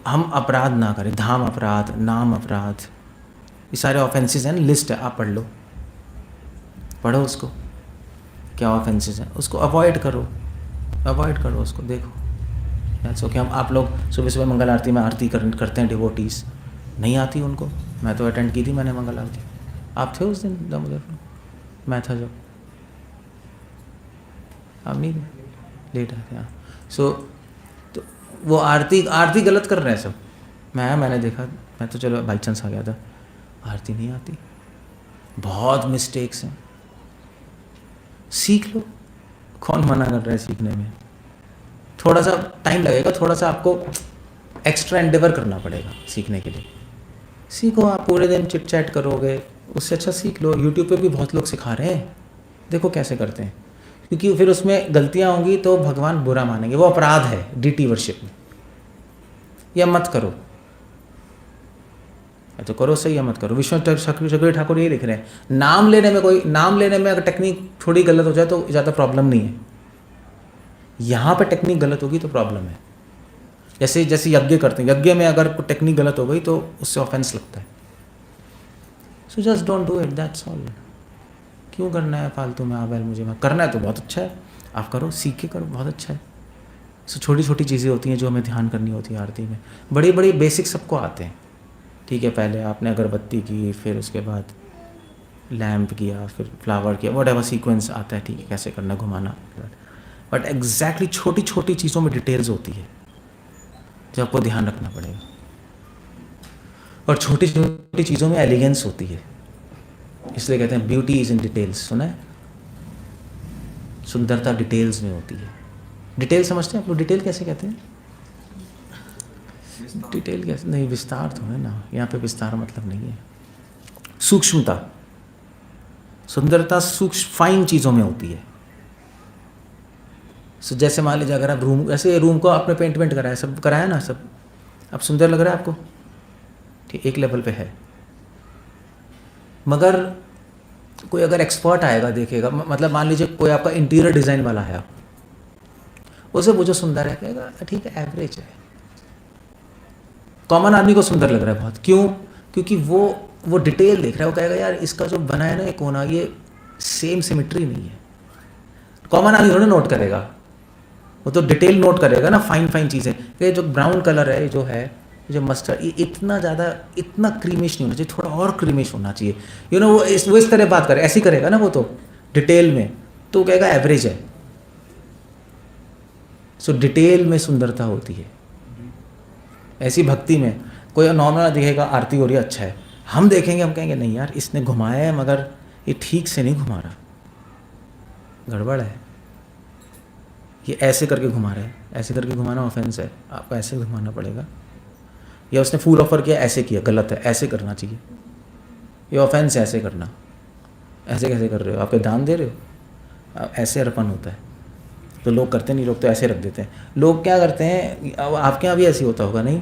हम अपराध ना करें, धाम अपराध, नाम अपराध, ये सारे ऑफेंसेस हैं, लिस्ट है, आप पढ़ लो, पढ़ो उसको, क्या ऑफेंसेस हैं, उसको अवॉइड करो उसको, देखो। That's okay. हम आप लोग सुबह सुबह मंगल आरती में आरती करते हैं, डिवोटीज नहीं आती उनको। मैं तो अटेंड की थी मैंने मंगल आरती। आप थे उस दिन दामोदर? मैं था जब, आप नहीं थे, लेट आए थे। हाँ। तो वो आरती गलत कर रहे हैं सब। मैंने देखा, मैं तो चलो बाई चांस आ गया था, आरती नहीं आती, बहुत मिस्टेक्स हैं। सीख लो, कौन मना कर रहा है सीखने में? थोड़ा सा टाइम लगेगा, थोड़ा सा आपको एक्स्ट्रा एंडेवर करना पड़ेगा सीखने के लिए। सीखो, आप पूरे दिन चिट चैट करोगे, उससे अच्छा सीख लो। यूट्यूब पे भी बहुत लोग सिखा रहे हैं, देखो कैसे करते हैं। क्योंकि फिर उसमें गलतियां होंगी तो भगवान बुरा मानेंगे, वो अपराध है डीटी वर्शिप में। या मत करो, या तो करो सही, या मत करो। विश्वनाथ चक्रवर्ती ठाकुर ये लिख रहे हैं, नाम लेने में अगर टेक्निक थोड़ी गलत हो जाए तो ज़्यादा प्रॉब्लम नहीं है। यहाँ पे टेक्निक गलत होगी तो प्रॉब्लम है। जैसे यज्ञ करते हैं, यज्ञ में अगर टेक्निक गलत हो गई तो उससे ऑफेंस लगता है। So just don't do it, that's all. क्यों करना है फालतू में आवेल? मुझे करना है तो बहुत अच्छा है, आप करो, सीख के करो, बहुत अच्छा है। सो छोटी छोटी चीज़ें होती हैं जो हमें ध्यान करनी होती है आरती में। बड़ी बड़ी बेसिक सबको आते हैं, ठीक है। पहले आपने अगरबत्ती की, फिर उसके बाद लैम्प किया, फिर फ्लावर किया, वट एवर सीक्वेंस आता है, ठीक है, कैसे करना, घुमाना। बट एग्जैक्टली छोटी छोटी चीज़ों में डिटेल्स होती है जो आपको ध्यान रखना पड़ेगा। और छोटी छोटी चीज़ों में एलिगेंस होती है, इसलिए कहते हैं ब्यूटी इज इन डिटेल्स। सुना है? सुंदरता डिटेल्स में होती है। डिटेल समझते हैं आप लोग? डिटेल कैसे कहते हैं? डिटेल कैसे? नहीं, विस्तार तो है ना, यहाँ पे विस्तार मतलब नहीं है। सूक्ष्मता, सुंदरता सूक्ष्म फाइन चीज़ों में होती है। सो जैसे मान लीजिए अगर आप रूम, ऐसे रूम को आपने पेंट कराया, सब कराया ना, सब अब सुंदर लग रहा है आपको, ठीक, एक लेवल पे है। मगर कोई अगर एक्सपर्ट आएगा देखेगा, मतलब मान लीजिए कोई आपका इंटीरियर डिज़ाइन वाला है, उसे वो जो सुंदर है कहेगा ठीक है, एवरेज है। कॉमन आदमी को सुंदर लग रहा है बहुत, क्यों? क्योंकि वो डिटेल देख रहा है, वो कहेगा यार इसका जो बना है ना ये कोना, ये सेम सिमेट्री नहीं है। कॉमन आदमी थोड़ा नोट करेगा, वो तो डिटेल नोट करेगा ना, फाइन चीज़ें। ये जो ब्राउन कलर है, जो है, जो मस्टर्ड, ये इतना ज़्यादा, इतना क्रीमिश नहीं होना चाहिए, थोड़ा और क्रीमिश होना चाहिए। यू नो, वो इस तरह बात करे, ऐसी करेगा ना वो तो डिटेल में, तो कहेगा एवरेज है। सो डिटेल में सुंदरता होती है। ऐसी भक्ति में कोई नॉर्मल दिखेगा, आरती हो रही है, अच्छा है, हम देखेंगे, हम कहेंगे नहीं यार इसने घुमाया है मगर ये ठीक से नहीं घुमा रहा, गड़बड़ है, ये ऐसे करके घुमा रहा है। ऐसे करके घुमाना ऑफेंस है, आपको ऐसे घुमाना पड़ेगा। या उसने फूल ऑफर किया, ऐसे किया, गलत है, ऐसे करना चाहिए, ये ऑफेंस है ऐसे करना। ऐसे कैसे कर रहे हो, आपके दान दे रहे हो? ऐसे अर्पण होता है, तो लोग करते नहीं, लोग तो ऐसे रख देते हैं। लोग क्या करते हैं, आपके यहाँ भी ऐसे होता होगा नहीं,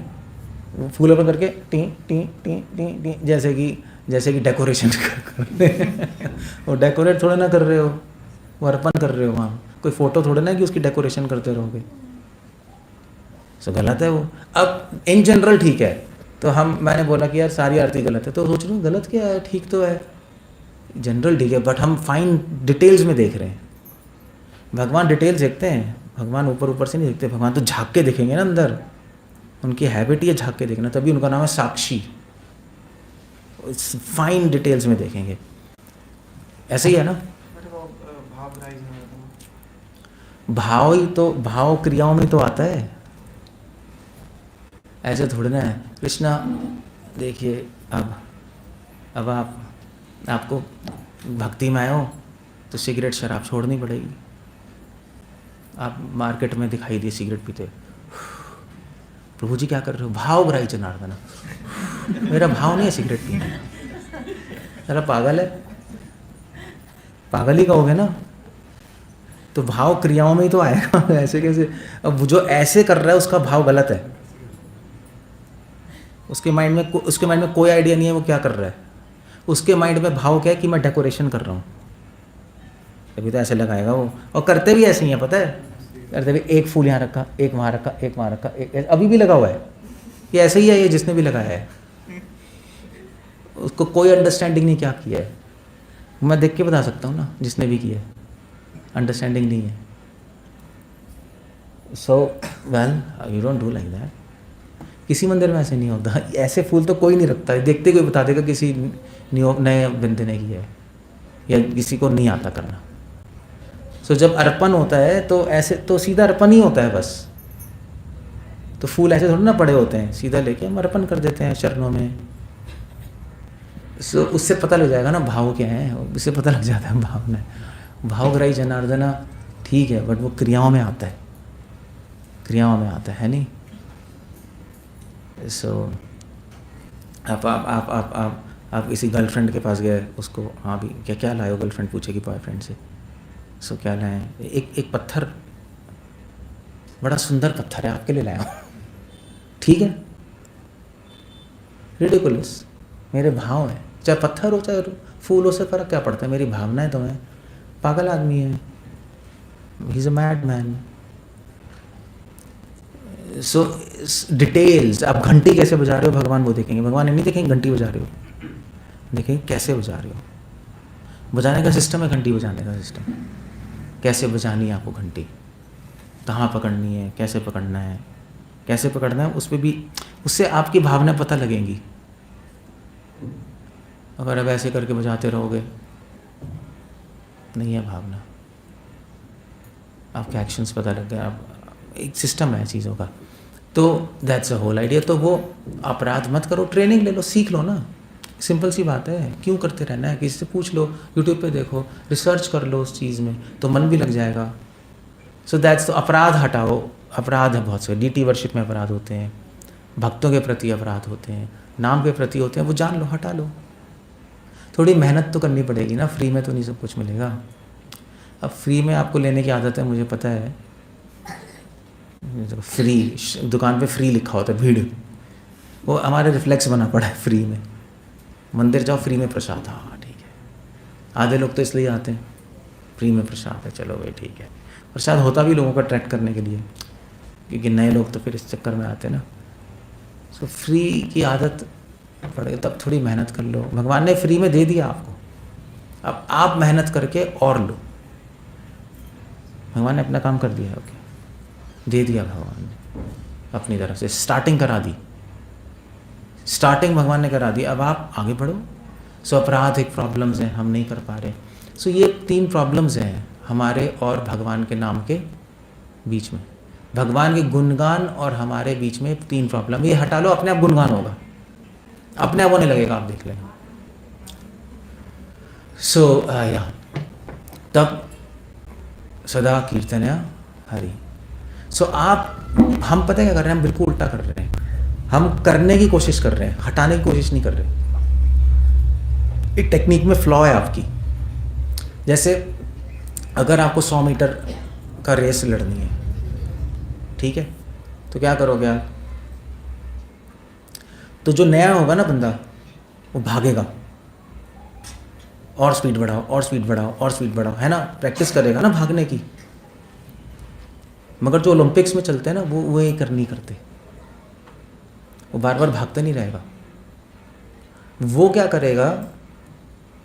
वो फूल अर्पण करके T T T T T, जैसे कि डेकोरेशन करते हैं। वो डेकोरेट थोड़ा ना कर रहे हो, वो अर्पण कर रहे हो। वहाँ कोई फ़ोटो थोड़ा ना कि उसकी डेकोरेशन करते रहोगे, सो गलत है वो। अब इन जनरल ठीक है, तो मैंने बोला कि यार सारी आरती गलत है, तो सोच रहा हूँ गलत क्या है, ठीक तो है, जनरल ठीक है, बट हम फाइन डिटेल्स में देख रहे हैं। भगवान डिटेल्स देखते हैं, भगवान ऊपर से नहीं देखते, भगवान तो झाँक के देखेंगे ना अंदर, उनकी हैबिट ही है झाँक के देखना, तभी उनका नाम है साक्षी। फाइन डिटेल्स में देखेंगे, ऐसे ही है ना। भाव ही तो, भाव क्रियाओं में तो आता है, ऐसे थोड़ी ना है। कृष्णा देखिए, अब आपको भक्ति में आए हो तो सिगरेट शराब छोड़नी पड़ेगी। आप मार्केट में दिखाई दिए सिगरेट पीते, प्रभु जी क्या कर रहे हो? भाव ग्राही जनार्दन, मेरा भाव नहीं है सिगरेट पीना। अरे पागल है, पागल ही कहोगे ना, तो भाव क्रियाओं में ही तो आएगा। ऐसे कैसे? अब जो ऐसे कर रहा है उसका भाव गलत है, उसके माइंड में कोई आइडिया नहीं है वो क्या कर रहा है। उसके माइंड में भाव क्या है कि मैं डेकोरेशन कर रहा हूँ, तभी तो ऐसे लगाएगा वो। और करते भी ऐसे ही है, पता है, करते भी एक फूल यहाँ रखा, एक वहाँ रखा, एक वहाँ रखा, एक अभी भी लगा हुआ है, ये ऐसे ही है, ये जिसने भी लगाया है उसको कोई अंडरस्टैंडिंग नहीं क्या किया है। मैं देख के बता सकता हूँ ना, जिसने भी किया है, अंडरस्टैंडिंग नहीं है। So well, you don't do like that. किसी मंदिर में ऐसे नहीं होता, ऐसे फूल तो कोई नहीं रखता है, देखते कोई बता देगा किसी नए बंदे ने किया है या किसी को नहीं आता करना। सो जब अर्पण होता है तो ऐसे तो सीधा अर्पण ही होता है बस, तो फूल ऐसे थोड़ी ना पड़े होते हैं, सीधा लेके हम अर्पण कर देते हैं चरणों में। सो उससे पता लग जाएगा ना भाव क्या है, उससे पता लग जाता है भावना। भावग्राही जनार्दना ठीक है, बट वो क्रियाओं में आता है, क्रियाओं में आता है नहीं। सो आप किसी गर्लफ्रेंड के पास गए, उसको हाँ भी क्या लाए हो, गर्लफ्रेंड पूछेगी बॉयफ्रेंड से, सो क्या लाए? एक पत्थर, बड़ा सुंदर पत्थर है, आपके लिए लाया हूँ, ठीक है, रिडिकुलस। मेरे भाव है, चाहे पत्थर हो चाहे फूल हो, से फ़र्क क्या पड़ता है, मेरी भावनाएं तो हैं। पागल आदमी है, he is a mad man. So details, आप घंटी कैसे बजा रहे हो भगवान वो देखेंगे, भगवान नहीं देखेंगे घंटी बजा रहे हो, देखेंगे कैसे बजा रहे हो। बजाने का सिस्टम है, घंटी बजाने का सिस्टम, कैसे बजानी है आपको घंटी, कहाँ पकड़नी है, कैसे पकड़ना है, कैसे पकड़ना है, उस पर भी, उससे आपकी भावना पता लगेंगी। अगर आप ऐसे करके बजाते रहोगे, नहीं है भावना, आपके एक्शंस पता लग गए, आप एक सिस्टम है चीज़ों का। तो दैट्स अ होल आइडिया। तो वो अपराध मत करो, ट्रेनिंग ले लो, सीख लो ना, सिंपल सी बात है, क्यों करते रहना है? किसी से पूछ लो, यूट्यूब पे देखो, रिसर्च कर लो उस चीज़ में, तो मन भी लग जाएगा। सो दैट्स तो अपराध हटाओ। अपराध है बहुत से, डीटी वर्शिप में अपराध होते हैं, भक्तों के प्रति अपराध होते हैं, नाम के प्रति होते हैं, वो जान लो, हटा लो। थोड़ी मेहनत तो करनी पड़ेगी ना, फ्री में तो नहीं सब कुछ मिलेगा। अब फ्री में आपको लेने की आदत है, मुझे पता है। फ्री दुकान पे फ्री लिखा होता है, भीड़, वो हमारे रिफ्लेक्स बना पड़ा है। फ्री में मंदिर जाओ, फ्री में प्रसाद, हाँ ठीक है। आधे लोग तो इसलिए आते हैं, फ्री में प्रसाद है, चलो भाई ठीक है। प्रसाद होता भी लोगों को अट्रैक्ट करने के लिए, क्योंकि नए लोग तो फिर इस चक्कर में आते हैं ना। सो फ्री की आदत पड़े, तब थोड़ी मेहनत कर लो। भगवान ने फ्री में दे दिया आपको, अब आप मेहनत करके और लो। भगवान ने अपना काम कर दिया, ओके, दे दिया भगवान ने अपनी तरफ से, स्टार्टिंग करा दी, स्टार्टिंग भगवान ने करा दी, अब आप आगे बढ़ो। सो अपराध एक प्रॉब्लम्स हैं, हम नहीं कर पा रहे। सो ये 3 प्रॉब्लम्स हैं हमारे और भगवान के नाम के बीच में। भगवान के गुणगान और हमारे बीच में 3 प्रॉब्लम, ये हटा लो, अपने आप गुणगान होगा, अपने आप होने लगेगा, आप देख लेना। सो या तब सदा कीर्तन हरि। सो आप, हम पता है क्या कर रहे हैं? हम बिल्कुल उल्टा कर रहे हैं। हम करने की कोशिश कर रहे हैं, हटाने की कोशिश नहीं कर रहे। एक टेक्निक में फ्लॉ है आपकी। जैसे अगर आपको 100 मीटर का रेस लड़नी है, ठीक है, तो क्या करोगे आप? तो जो नया होगा ना बंदा, वो भागेगा, और स्पीड बढ़ाओ, और स्पीड बढ़ाओ, और स्पीड बढ़ाओ, है ना, प्रैक्टिस करेगा ना भागने की। मगर जो ओलंपिक्स में चलते हैं ना, वो ये नहीं करते, वो बार बार भागता नहीं रहेगा। वो क्या करेगा?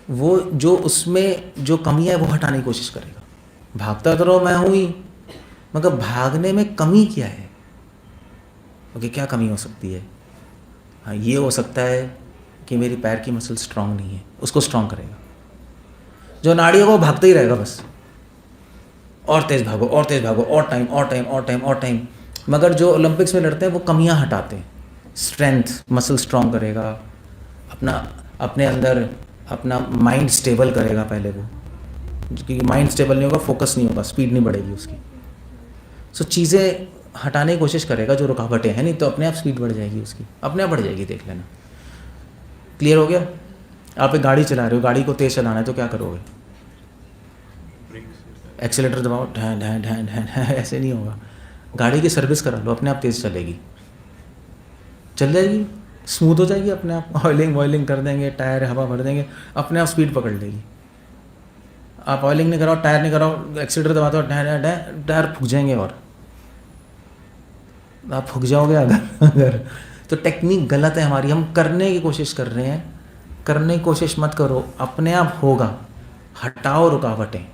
वो जो उसमें जो कमियां है वो हटाने की कोशिश करेगा। भागता तो रहो, मैं हूँ ही, मगर भागने में कमी क्या है? ओके, क्या कमी हो सकती है? हाँ, ये हो सकता है कि मेरी पैर की मसल स्ट्रांग नहीं है, उसको स्ट्रांग करेगा। जो नाड़ी होगा वो भागता ही रहेगा बस, और तेज़ भागो, और तेज़ भागो, और टाइम, और टाइम, और टाइम, और टाइम। मगर जो ओलंपिक्स में लड़ते हैं वो कमियां हटाते हैं। स्ट्रेंथ, मसल स्ट्रांग करेगा, अपने अंदर अपना माइंड स्टेबल करेगा पहले वो, क्योंकि माइंड स्टेबल नहीं होगा, फोकस नहीं होगा, स्पीड नहीं बढ़ेगी उसकी। सो चीज़ें हटाने की कोशिश करेगा जो रुकावटें हैं, नहीं तो अपने आप स्पीड बढ़ जाएगी उसकी, अपने आप बढ़ जाएगी, देख लेना। क्लियर हो गया? आप एक गाड़ी चला रहे हो, गाड़ी को तेज़ चलाना है तो क्या करोगे? एक्सीलेटर दबाओ, ढैं ढैं ढैं ढैं ढैं, ऐसे नहीं होगा। गाड़ी की सर्विस करा लो, अपने आप तेज़ चलेगी, चल जाएगी, स्मूथ हो जाएगी अपने आप। ऑयलिंग वॉयलिंग कर देंगे, टायर हवा भर देंगे, अपने आप स्पीड पकड़ लेगी। आप ऑयलिंग नहीं कराओ, टायर नहीं कराओ, एक्सीलेटर दबा दो, टायर फूक जाएंगे, और आप फूक जाओगे अगर तो टेक्निक गलत है हमारी। हम करने की कोशिश कर रहे हैं, करने की कोशिश मत करो, अपने आप होगा। हटाओ रुकावटें,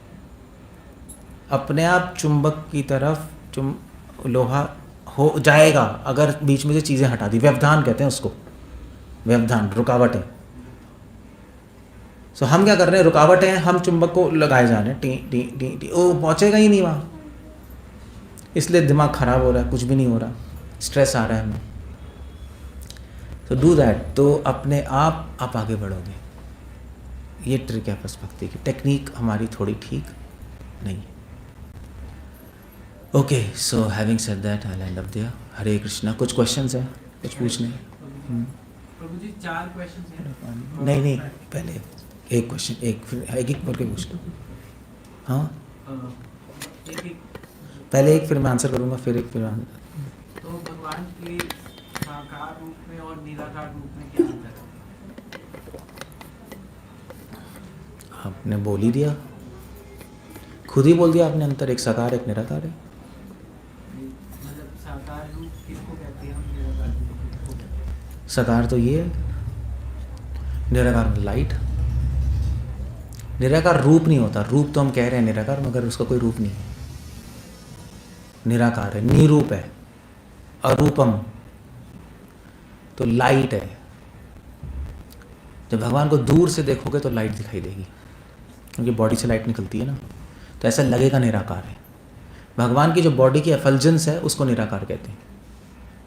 अपने आप चुंबक की तरफ लोहा हो जाएगा अगर बीच में से चीज़ें हटा दी। व्यवधान कहते हैं उसको, व्यवधान, रुकावटें। सो हम क्या कर रहे हैं? रुकावटें हैं, हम चुंबक को लगाए जा रहे हैं, टी टी टी टी, वो पहुँचेगा ही नहीं वहाँ, इसलिए दिमाग खराब हो रहा है, कुछ भी नहीं हो रहा, स्ट्रेस आ रहा है हमें। तो डू दैट, तो अपने आप आगे बढ़ोगे। ये ट्रिक है बस भक्ति की। टेक्निक हमारी थोड़ी ठीक नहीं है। Okay, so having said that I end up there. Hare Krishna. कुछ क्वेश्चंस हैं, कुछ पूछने? प्रभु जी 4 क्वेश्चंस हैं। नहीं, पहले एक क्वेश्चन, एक करके पूछ लो। हाँ, पहले एक, फिर मैं आंसर करूँगा, फिर एक, फिर आंसर। तो भगवान के साकार रूप में और निराकार रूप में क्या अंतर है? आपने बोल ही दिया, खुद ही बोल दिया आपने, अंतर एक साकार एक निराकार है। मतलब साकार रूप किसको कहते हैं, हम निराकार रूप किसको कहते हैं? साकार तो ये है, निराकार में लाइट। निराकार रूप नहीं होता, रूप तो हम कह रहे हैं निराकार, मगर उसका कोई रूप नहीं है। निराकार है, निरूप है, अरूपम, तो लाइट है। जब भगवान को दूर से देखोगे तो लाइट दिखाई देगी, क्योंकि बॉडी से लाइट निकलती है ना, तो ऐसा लगेगा निराकार है। भगवान की जो बॉडी की एफल्जेंस है उसको निराकार कहते हैं,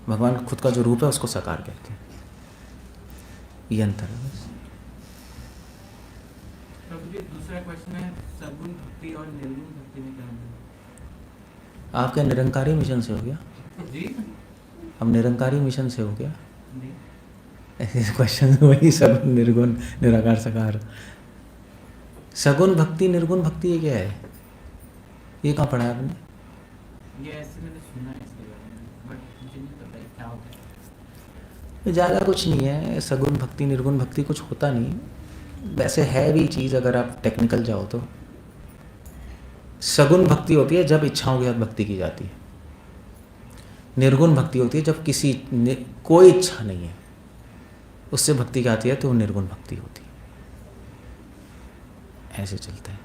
भगवान खुद का जो रूप है उसको साकार कहते हैं। ये अंतर है बस। दूसरा क्वेश्चन है सगुण भक्ति और निर्गुण भक्ति में क्या अंतर आपका निरंकारी मिशन से हो गया? है? जी अब निरंकारी मिशन से हो गया? नहीं ऐसे क्वेश्चन वही सगुण निर्गुण निराकार साकार। सगुण भक्ति निर्गुण भक्ति ये क्या है? ये कहाँ पढ़ा है आपने? ये ऐसे मैंने सुना है इसके बारे में बट मुझे नहीं पता है क्या होता है। ये ज़्यादा कुछ नहीं है। सगुण भक्ति निर्गुण भक्ति कुछ होता नहीं, वैसे है भी चीज़ अगर आप टेक्निकल जाओ तो। सगुण भक्ति होती है जब इच्छाओं के साथ भक्ति की जाती है। निर्गुण भक्ति होती है जब कोई इच्छा नहीं है उससे भक्ति आती है तो वो निर्गुण भक्ति होती है। ऐसे चलता है।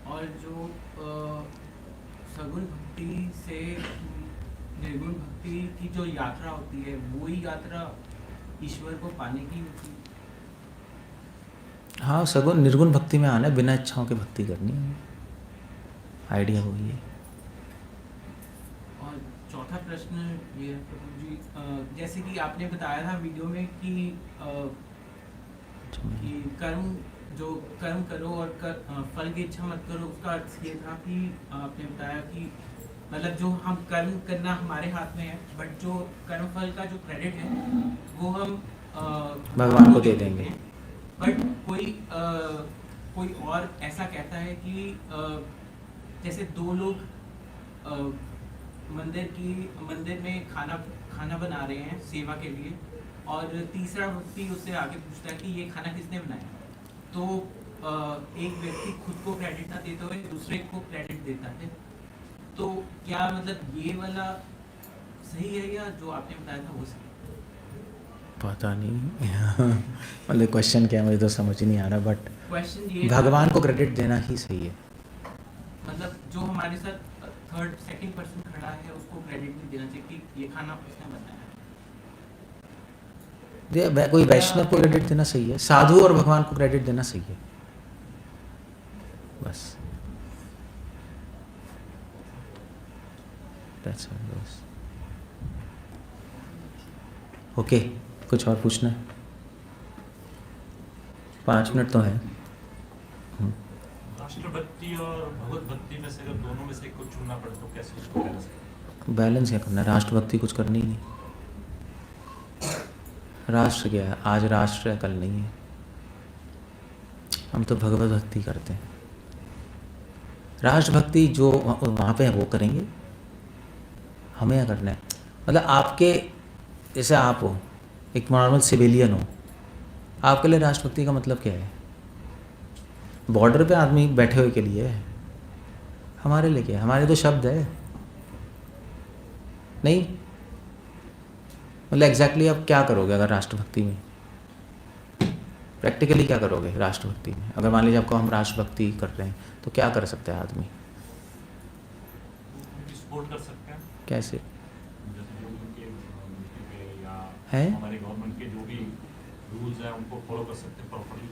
और जो सगुण भक्ति से निर्गुण भक्ति की जो यात्रा होती है वही यात्रा ईश्वर को पाने की होती है। हाँ, सगुण निर्गुण भक्ति में आना है, बिना इच्छाओं की भक्ति करनी है। आइडिया वही है। और चौथा प्रश्न ये है प्रभु जी, जैसे कि आपने बताया था वीडियो में कि कर्म करो और फल की इच्छा मत करो। उसका अर्थ ये था कि आपने बताया कि मतलब जो हम कर्म करना हमारे हाथ में है बट जो कर्म फल का जो क्रेडिट है वो हम भगवान को दे देंगे। बट कोई और ऐसा कहता है कि जैसे दो लोग मंदिर में खाना बना रहे हैं सेवा के लिए और तीसरा व्यक्ति उससे आगे पूछता है कि ये खाना किसने बनाया, तो एक व्यक्ति खुद को क्रेडिट ना देते हुए दूसरे को क्रेडिट देता है। तो क्या मतलब ये वाला सही है या जो आपने बताया था वो सही? पता नहीं मतलब क्वेश्चन क्या है मुझे तो समझ नहीं आ रहा, बट क्वेश्चन ये भगवान को क्रेडिट देना ही सही है। मतलब जो हमारे साथ सेकंड पर्सन खड़ा है उसको क्रेडिट नहीं देना चाहिए कि ये खाना उसने बनाया। कोई वैष्णव को क्रेडिट देना सही है, साधु और भगवान को क्रेडिट देना सही है, बस। That's how it goes. Okay, कुछ और पूछना है? 5 मिनट तो है। राष्ट्रभक्ति और भगवत भक्ति में से अगर दोनों में से कुछ चुनना पड़े तो कैसे उसको बैलेंस करें? बैलेंस क्या करना है? राष्ट्रभक्ति कुछ करनी ही नहीं। राष्ट्र क्या है? आज राष्ट्र है, कल नहीं है। हम तो भगवत भक्ति करते हैं। राष्ट्रभक्ति जो वहाँ पे है वो करेंगे, हमें क्या करना है? मतलब आपके जैसे आप हो, एक नॉर्मल सिविलियन हो, आपके लिए राष्ट्रभक्ति का मतलब क्या है? बॉर्डर पे आदमी बैठे हुए के लिए है, हमारे लिए क्या है? हमारे तो शब्द है नहीं। मतलब एग्जैक्टली आप क्या करोगे अगर राष्ट्रभक्ति में, प्रैक्टिकली क्या करोगे राष्ट्रभक्ति में? अगर मान लीजिए आपको हम राष्ट्रभक्ति कर रहे हैं तो क्या कर सकते हैं आदमी? सपोर्ट कर सकते हैं। कैसे है? हमारे गवर्नमेंट के जो भी रूल्स हैं उनको फॉलो कर सकते हैं प्रॉपर्ली।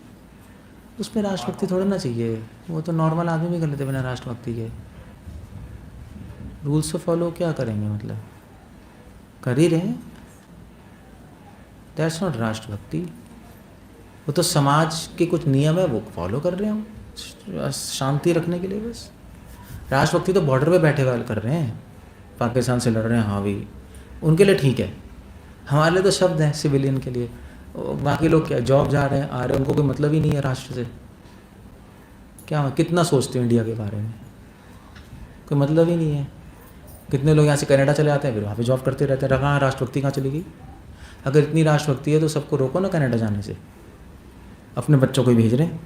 उसमें राष्ट्रभक्ति थोड़ा ना चाहिए, वो तो नॉर्मल आदमी भी कर लेते बिना राष्ट्रभक्ति के। रूल्स को फॉलो क्या करेंगे, मतलब कर ही रहे हैं, दैट्स नॉट राष्ट्रभक्ति। वो तो समाज के कुछ नियम है वो फॉलो कर रहे हैं हम शांति रखने के लिए बस। राष्ट्रभक्ति तो बॉर्डर पे बैठे वाले कर रहे हैं, पाकिस्तान से लड़ रहे हैं, हाँ भी उनके लिए ठीक है। हमारे लिए तो शब्द हैं सिविलियन के लिए। बाकी लोग क्या जॉब जा रहे हैं आ रहे हैं, उनको कोई मतलब ही नहीं है राष्ट्र से। क्या कितना सोचते हो इंडिया के बारे में, कोई मतलब ही नहीं है। कितने लोग यहाँ से कनाडा चले आते हैं फिर वहाँ पे जॉब करते रहते हैं। कहाँ राष्ट्रभक्ति कहाँ चली गई? अगर इतनी राष्ट्रभक्ति है तो सबको रोको ना कनाडा जाने से, अपने बच्चों को ही भेज रहे हैं।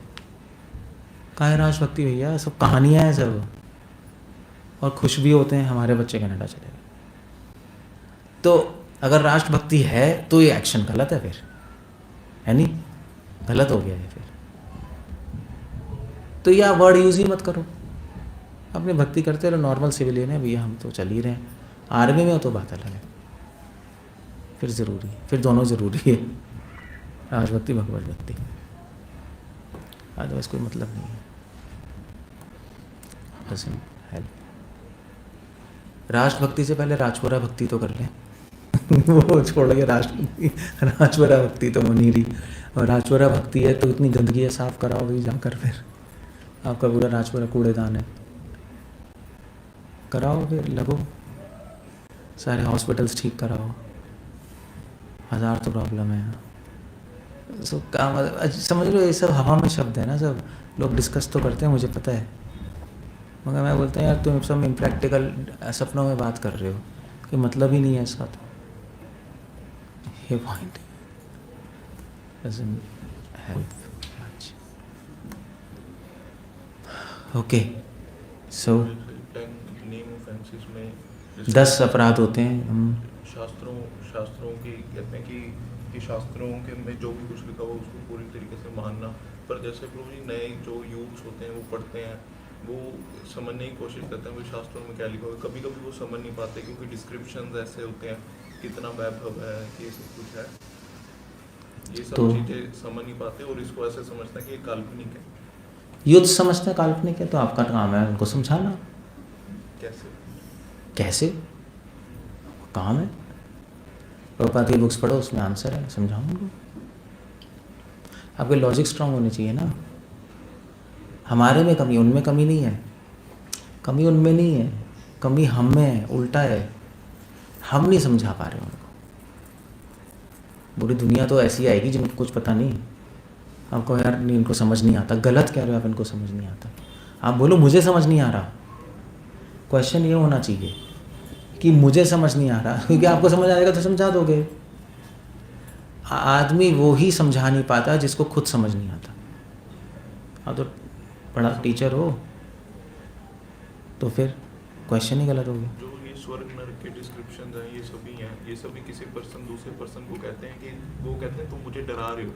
कहाँ है राष्ट्रभक्ति भैया? सब कहानियाँ हैं सब, और खुश भी होते हैं हमारे बच्चे कनाडा चले गए। तो अगर राष्ट्रभक्ति है तो ये एक्शन गलत है फिर, है नहीं? गलत हो गया है फिर। तो या वर्ड यूज ही मत करो, अपनी भक्ति करते रहो। नॉर्मल सिविलियन है भैया, हम तो चल ही रहे हैं। आर्मी में हो तो बात अलग है, फिर ज़रूरी है, फिर दोनों ज़रूरी है, राष्ट्रभक्ति भगवत भक्ति। अदरवाइज कोई मतलब नहीं है। राष्ट्रभक्ति से पहले राजपुरा भक्ति तो कर लें वो छोड़ के राष्ट्रभक्ति, राजपुरा भक्ति तो होनी रही। और राजपुरा भक्ति है तो इतनी गंदगी है, साफ कराओ भाई जाकर, फिर आपका पूरा राजपुरा कूड़ेदान है, कराओ फिर, लगो सारे हॉस्पिटल्स ठीक कराओ, 1000 तो प्रॉब्लम है यहाँ। सो काम समझ लो, ये सब हवा में शब्द है ना, सब लोग डिस्कस तो करते हैं, मुझे पता है, मगर मैं बोलता हूँ यार तुम सब इम्प्रैक्टिकल सपनों में बात कर रहे हो कि मतलब ही नहीं है इसका, तो ये point doesn't help much. Okay, so 10 name offences में 10 अपराध होते हैं। हम शास्त्रों की कहते हैं कि शास्त्रों के में जो भी कुछ लिखा हुआ उसको पूरी तरीके से मानना, पर जैसे प्रभु जी नए जो यूथ्स होते हैं वो पढ़ते हैं, वो समझने की कोशिश करते हैं भाई शास्त्रों में क्या लिखा हुआ है, कभी कभी वो समझ नहीं पाते क्योंकि डिस्क्रिप्शंस ऐसे होते हैं, कितना वैभव है, ये सब कुछ है, ये सब तो चीज़ें समझ नहीं पाते और इसको ऐसे समझते हैं कि ये काल्पनिक है। युद्ध समझते हैं काल्पनिक है, तो आपका काम है उनको समझाना। कैसे? कैसे काम है, प्रभुपाद की बुक्स पढ़ो, उसमें आंसर है, समझाओ उनको। आपके लॉजिक स्ट्रांग होने चाहिए ना। हमारे में कमी, उनमें कमी नहीं है, कमी उनमें नहीं है, कमी हम में है, उल्टा है, हम नहीं समझा पा रहे उनको। पूरी दुनिया तो ऐसी आएगी जिनको कुछ पता नहीं, आपको यार नहीं, इनको समझ नहीं आता, गलत कह रहे हो आप, इनको समझ नहीं आता। आप बोलो मुझे समझ नहीं आ रहा, क्वेश्चन ये होना चाहिए कि मुझे समझ नहीं आ रहा, क्योंकि आपको समझ आएगा तो समझा दोगे। आदमी वो ही समझा नहीं पाता जिसको खुद समझ नहीं आता। आप तो बड़ा टीचर हो तो फिर क्वेश्चन ही गलत हो गया। जो ये स्वर्ग नरक के डिस्क्रिप्शन हैं ये सभी हैं, ये सभी किसी पर्सन दूसरे पर्सन को कहते हैं कि वो कहते हैं तुम मुझे डरा रहे हो।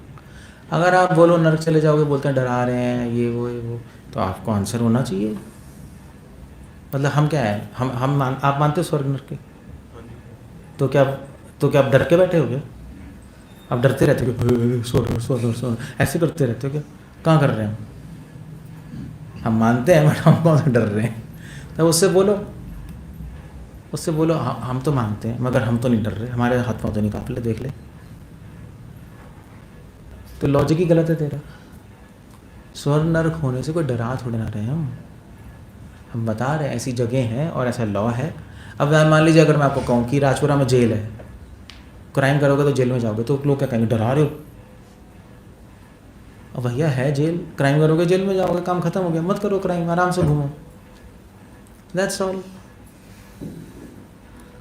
अगर आप बोलो नरक चले जाओगे, बोलते हैं डरा रहे हैं ये वो, तो आपको आंसर होना चाहिए। मतलब हम क्या है, आप मानते हो स्वर्ग नरक के? हाँ जी। तो क्या आप डर के बैठे हो क्या? आप डरते रहते हो क्या? स्वर्ग ऐसे करते रहते हो क्या? कहाँ कर रहे हैं हम मानते हैं बट हम कौन सा डर रहे हैं? तो उससे बोलो हम तो मानते हैं मगर हम तो नहीं डर रहे, हमारे हाथ पाँव तो नहीं काँप ले, देख ले। तो लॉजिक ही गलत है तेरा। स्वर्ग नरक होने से कोई डरा थोड़े ना रहे हैं हम बता रहे हैं ऐसी जगह हैं और ऐसा लॉ है। अब मान लीजिए अगर मैं आपको कहूँ कि राजपुरा में जेल है, क्राइम करोगे तो जेल में जाओगे, तो लोग क्या कहेंगे, डरा रहे हो? अब भैया है जेल, क्राइम करोगे जेल में जाओगे, काम खत्म हो गया, मत करो क्राइम, आराम से घूमो, दैट्स ऑल।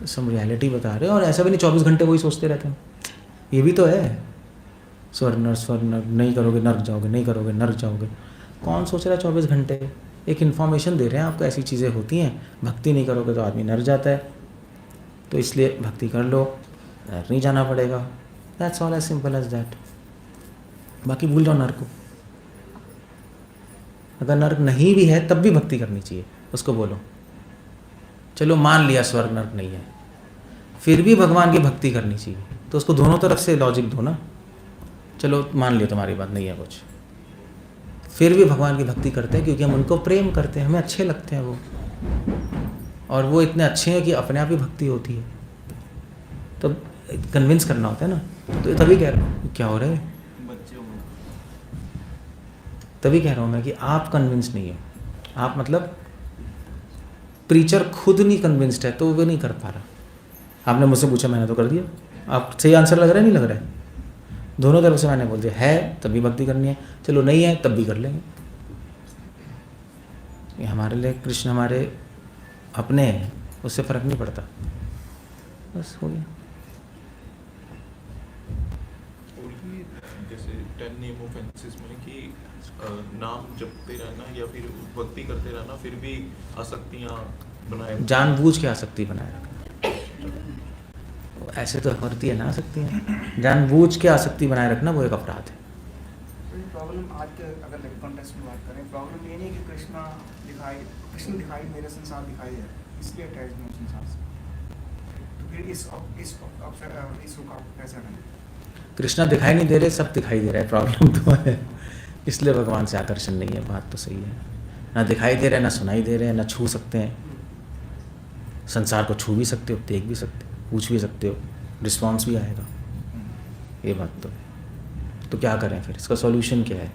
सम रियलिटी बता रहे हो, और ऐसा भी नहीं 24 घंटे वही सोचते रहते हैं, ये भी तो है स्वर्ग नर्क, नहीं करोगे नर्क जाओगे, नहीं करोगे नर्क जाओगे। कौन सोच रहा है 24 घंटे? एक इन्फॉर्मेशन दे रहे हैं आपको, ऐसी चीज़ें होती हैं, भक्ति नहीं करोगे तो आदमी नर्क जाता है, तो इसलिए भक्ति कर लो, नर्क नहीं जाना पड़ेगा, that's all, as simple as that. बाकी भूल जाओ नर्क को। अगर नर्क नहीं भी है तब भी भक्ति करनी चाहिए, उसको बोलो चलो मान लिया स्वर्ग नर्क नहीं है, फिर भी भगवान की भक्ति करनी चाहिए, तो उसको दोनों तरफ से लॉजिक दो ना। चलो मान लिया तुम्हारी बात नहीं है कुछ, फिर भी भगवान की भक्ति करते हैं क्योंकि हम उनको प्रेम करते हैं, हमें अच्छे लगते हैं वो, और वो इतने अच्छे हैं कि अपने आप ही भक्ति होती है। तो कन्विंस करना होता है ना, तो तभी कह रहा हूँ क्या हो रहा है, तभी कह रहा हूँ मैं कि आप कन्विंस नहीं हो। आप मतलब प्रीचर खुद नहीं कन्विंस्ड है तो वो नहीं कर पा रहा। आपने मुझसे पूछा, मैंने तो कर दिया, आप सही आंसर लग रहा है नहीं लग रहा है? दोनों तरफ से मैंने बोल दिया, है तभी भक्ति करनी है, चलो नहीं है तब भी कर लेंगे। ये हमारे लिए कृष्ण हमारे अपने हैं, उससे फ़र्क नहीं पड़ता, बस हो गया। और ये जैसे 10 नेम ऑफेंसेस में कि नाम जपते रहना या फिर भक्ति करते रहना, फिर भी आसक्तियाँ बनाए, जानबूझ के आसक्ति बनाए रखना, ऐसे तो होती है ना आसक्तियाँ, जानबूझ के आसक्ति बनाए रखना वो एक अपराध है। प्रॉब्लम आज के अगर कॉन्टेक्स्ट में बात करें, प्रॉब्लम ये नहीं कि कृष्ण दिखाई मेरे संसार दिखाई है, इसलिए अटैच हूँ संसार से, तो फिर इस रुकावट कैसे हटाएं? कृष्णा दिखाई नहीं दे रहे, सब दिखाई दे रहा है, प्रॉब्लम तो है, इसलिए भगवान से आकर्षण नहीं है। बात तो सही है, ना दिखाई दे रहा है, ना सुनाई दे रहे हैं, ना छू सकते हैं। संसार को छू भी सकते हो, देख भी सकते हो, पूछ भी सकते हो, रिस्पॉन्स भी आएगा, ये बात तो क्या करें फिर, इसका सॉल्यूशन क्या है?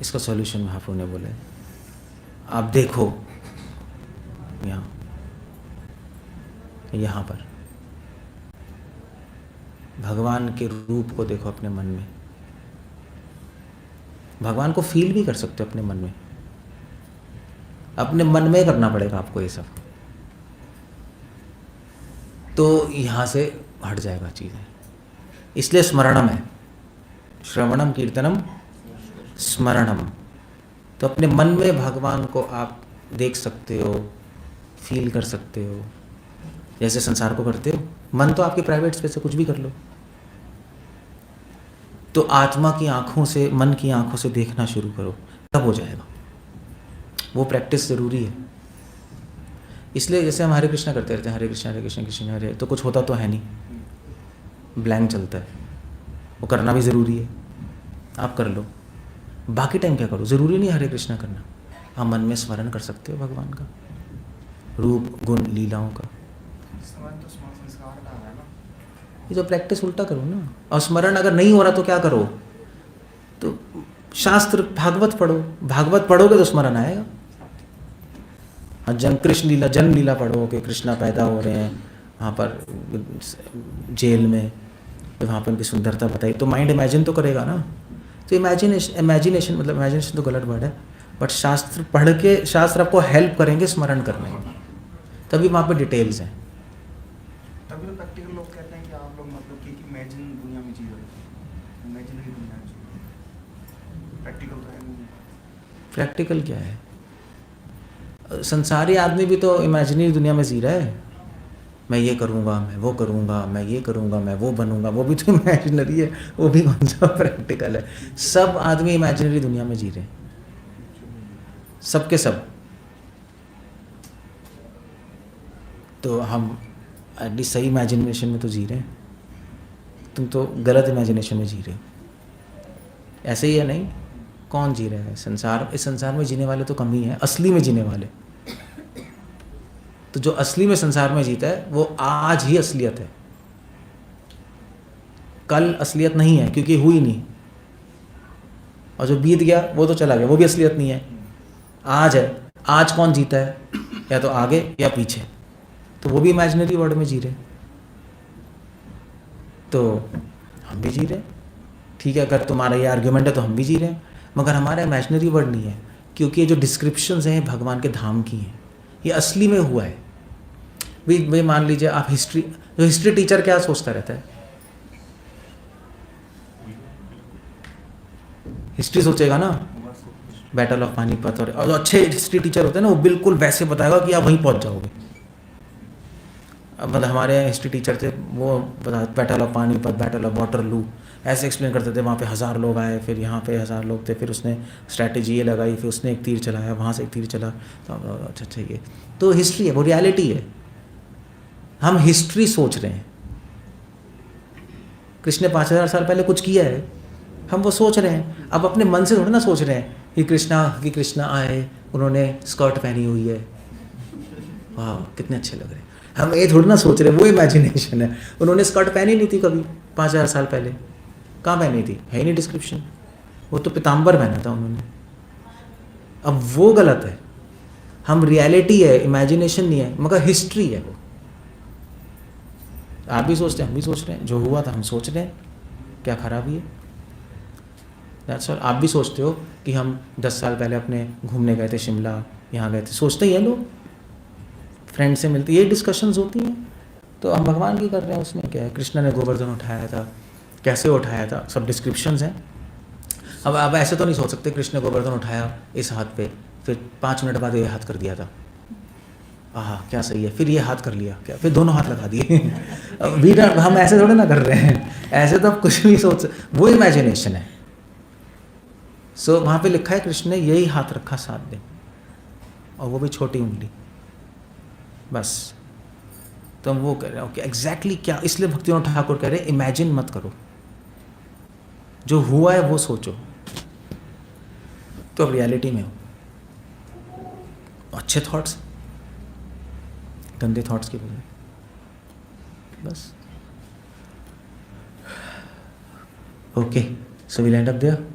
इसका सॉल्यूशन महाप्रभु ने बोले, आप देखो यहाँ पर भगवान के रूप को देखो अपने मन में, भगवान को फील भी कर सकते हो अपने मन में, अपने मन में करना पड़ेगा आपको ये सब, तो यहाँ से हट जाएगा चीज़ें। इसलिए स्मरणम है, श्रवणम कीर्तनम स्मरणम। तो अपने मन में भगवान को आप देख सकते हो, फील कर सकते हो, जैसे संसार को करते हो। मन तो आपकी प्राइवेट स्पेस से कुछ भी कर लो, तो आत्मा की आंखों से, मन की आंखों से देखना शुरू करो, तब हो जाएगा। वो प्रैक्टिस ज़रूरी है। इसलिए जैसे हम हरे कृष्णा करते रहते हैं, हरे कृष्णा कृष्ण हरे, तो कुछ होता तो है नहीं, ब्लैंक चलता है। वो करना भी ज़रूरी है, आप कर लो। बाकी टाइम क्या करो, ज़रूरी नहीं हरे कृष्णा करना, आप मन में स्मरण कर सकते हो भगवान का, रूप गुण लीलाओं का। स्मरण तो संस्कार का है ना। ये तो प्रैक्टिस उल्टा करो ना। और स्मरण अगर नहीं हो रहा तो क्या करो, तो शास्त्र भागवत पढ़ो, भागवत पढ़ोगे तो स्मरण आएगा। कृष्ण लीला, जन्म लीला पढ़ो कि कृष्णा पैदा हो रहे हैं वहाँ पर जेल में, तो वहाँ पर उनकी सुंदरता बताई, तो माइंड इमेजिन तो करेगा ना। तो इमेजिनेशन मतलब इमेजिनेशन तो गलत वर्ड है, बट शास्त्र पढ़ के, शास्त्र आपको हेल्प करेंगे स्मरण करने में, तभी वहाँ पे डिटेल्स हैं। तभी तो प्रैक्टिकल लोग कहते हैं कि आप लोग मतलब कि इमेजिन दुनिया में जी रहे हो, इमेजिनरी दुनिया में जी रहे हो। प्रैक्टिकल तो है नहीं। प्रैक्टिकल क्या है? संसारी आदमी भी तो इमेजिनरी दुनिया में जी रहा है। मैं ये करूँगा, मैं वो करूँगा, मैं ये करूँगा, मैं वो बनूँगा, वो भी तो इमेजिनरी है, वो भी कौन सा प्रैक्टिकल है? सब आदमी इमेजिनरी दुनिया में जी रहे हैं, सबके सब। तो हम एटलीस्ट सही इमेजिनेशन में तो जी रहे हैं, तुम तो गलत इमेजिनेशन में जी रहे हो। ऐसे ही है नहीं, कौन जी रहा है संसार? इस संसार में जीने वाले तो कम ही हैं, असली में जीने वाले। तो जो असली में संसार में जीता है वो आज ही असलियत है, कल असलियत नहीं है क्योंकि हुई नहीं, और जो बीत गया वो तो चला गया, वो भी असलियत नहीं है। आज है, आज कौन जीता है? या तो आगे या पीछे, तो वो भी इमेजिनरी वर्ल्ड में जी रहे। तो हम भी जी रहे, ठीक है, अगर तुम्हारा ये आर्ग्यूमेंट है तो हम भी जी रहे हैं, मगर हमारा इमेजिनरी वर्ल्ड नहीं है, क्योंकि ये जो डिस्क्रिप्शंस हैं भगवान के धाम की हैं, ये असली में हुआ है। भाई मान लीजिए आप हिस्ट्री टीचर क्या सोचता रहता है? हिस्ट्री सोचेगा ना, बैटल ऑफ पानीपत, और जो अच्छे हिस्ट्री टीचर होते हैं ना वो बिल्कुल वैसे बताएगा कि आप वहीं पहुंच जाओगे। अब मतलब हमारे यहाँ हिस्ट्री टीचर थे, वो battle of Panipat, battle of Waterloo ऐसे एक्सप्लेन करते थे। वहाँ पे 1000 लोग आए, फिर यहाँ पे 1000 लोग थे, फिर उसने स्ट्रैटेजी ये लगाई, फिर उसने एक तीर चलाया, वहाँ से एक तीर चला, तो अच्छा ये तो हिस्ट्री है, वो रियलिटी है। हम हिस्ट्री सोच रहे हैं, कृष्ण ने 5000 साल पहले कुछ किया है, हम वो सोच रहे हैं। अब अपने मन से थोड़ा ना सोच रहे हैं कि कृष्णा आए, उन्होंने स्कर्ट पहनी हुई है, वाह कितने अच्छे लग रहे हैं, हम ये थोड़ा ना सोच रहे हैं, वो इमेजिनेशन है। उन्होंने स्कर्ट पहनी नहीं थी कभी 5000 साल पहले, कहाँ पहनी थी, है ही नहीं डिस्क्रिप्शन, वो तो पीताम्बर पहना था उन्होंने। अब वो गलत है, हम रियलिटी है, इमेजिनेशन नहीं है, मगर हिस्ट्री है वो। आप भी सोचते हैं, हम भी सोच रहे हैं, जो हुआ था हम सोच रहे हैं, क्या खराबी है? That's all. आप भी सोचते हो कि हम 10 साल पहले अपने घूमने गए थे, शिमला, यहाँ गए थे, सोचते ही हैं लोग, फ्रेंड से मिलते, ये डिस्कशंस होती हैं। तो हम भगवान की कर रहे हैं, उसमें क्या है? कृष्ण ने गोवर्धन उठाया था, कैसे उठाया था, सब डिस्क्रिप्शंस हैं। अब ऐसे तो नहीं सोच सकते कृष्ण ने गोवर्धन उठाया इस हाथ पे, फिर 5 मिनट बाद ये हाथ कर दिया था, हाँ क्या सही है, फिर ये हाथ कर लिया क्या, फिर दोनों हाथ लगा दिए। हम ऐसे थोड़े ना कर रहे हैं, ऐसे तो आप कुछ भी सोच, वो इमेजिनेशन है। सो वहाँ पे लिखा है कृष्ण ने यही हाथ रखा 7 दिन, और वो भी छोटी उंगली, बस। तो हम वो कह रहे हैं, ओके एग्जैक्टली क्या, इसलिए भक्तिविनोद ठाकुर कह रहे हैं इमेजिन मत करो, जो हुआ है वो सोचो, तो अब रियलिटी में हो। अच्छे थॉट्स, गंदे थॉट्स की बजाय, बस। Okay, so we end up there.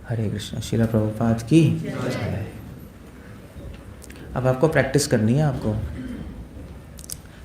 Hare Krishna. Srila Prabhupada की जय। अब आपको प्रैक्टिस करनी है आपको।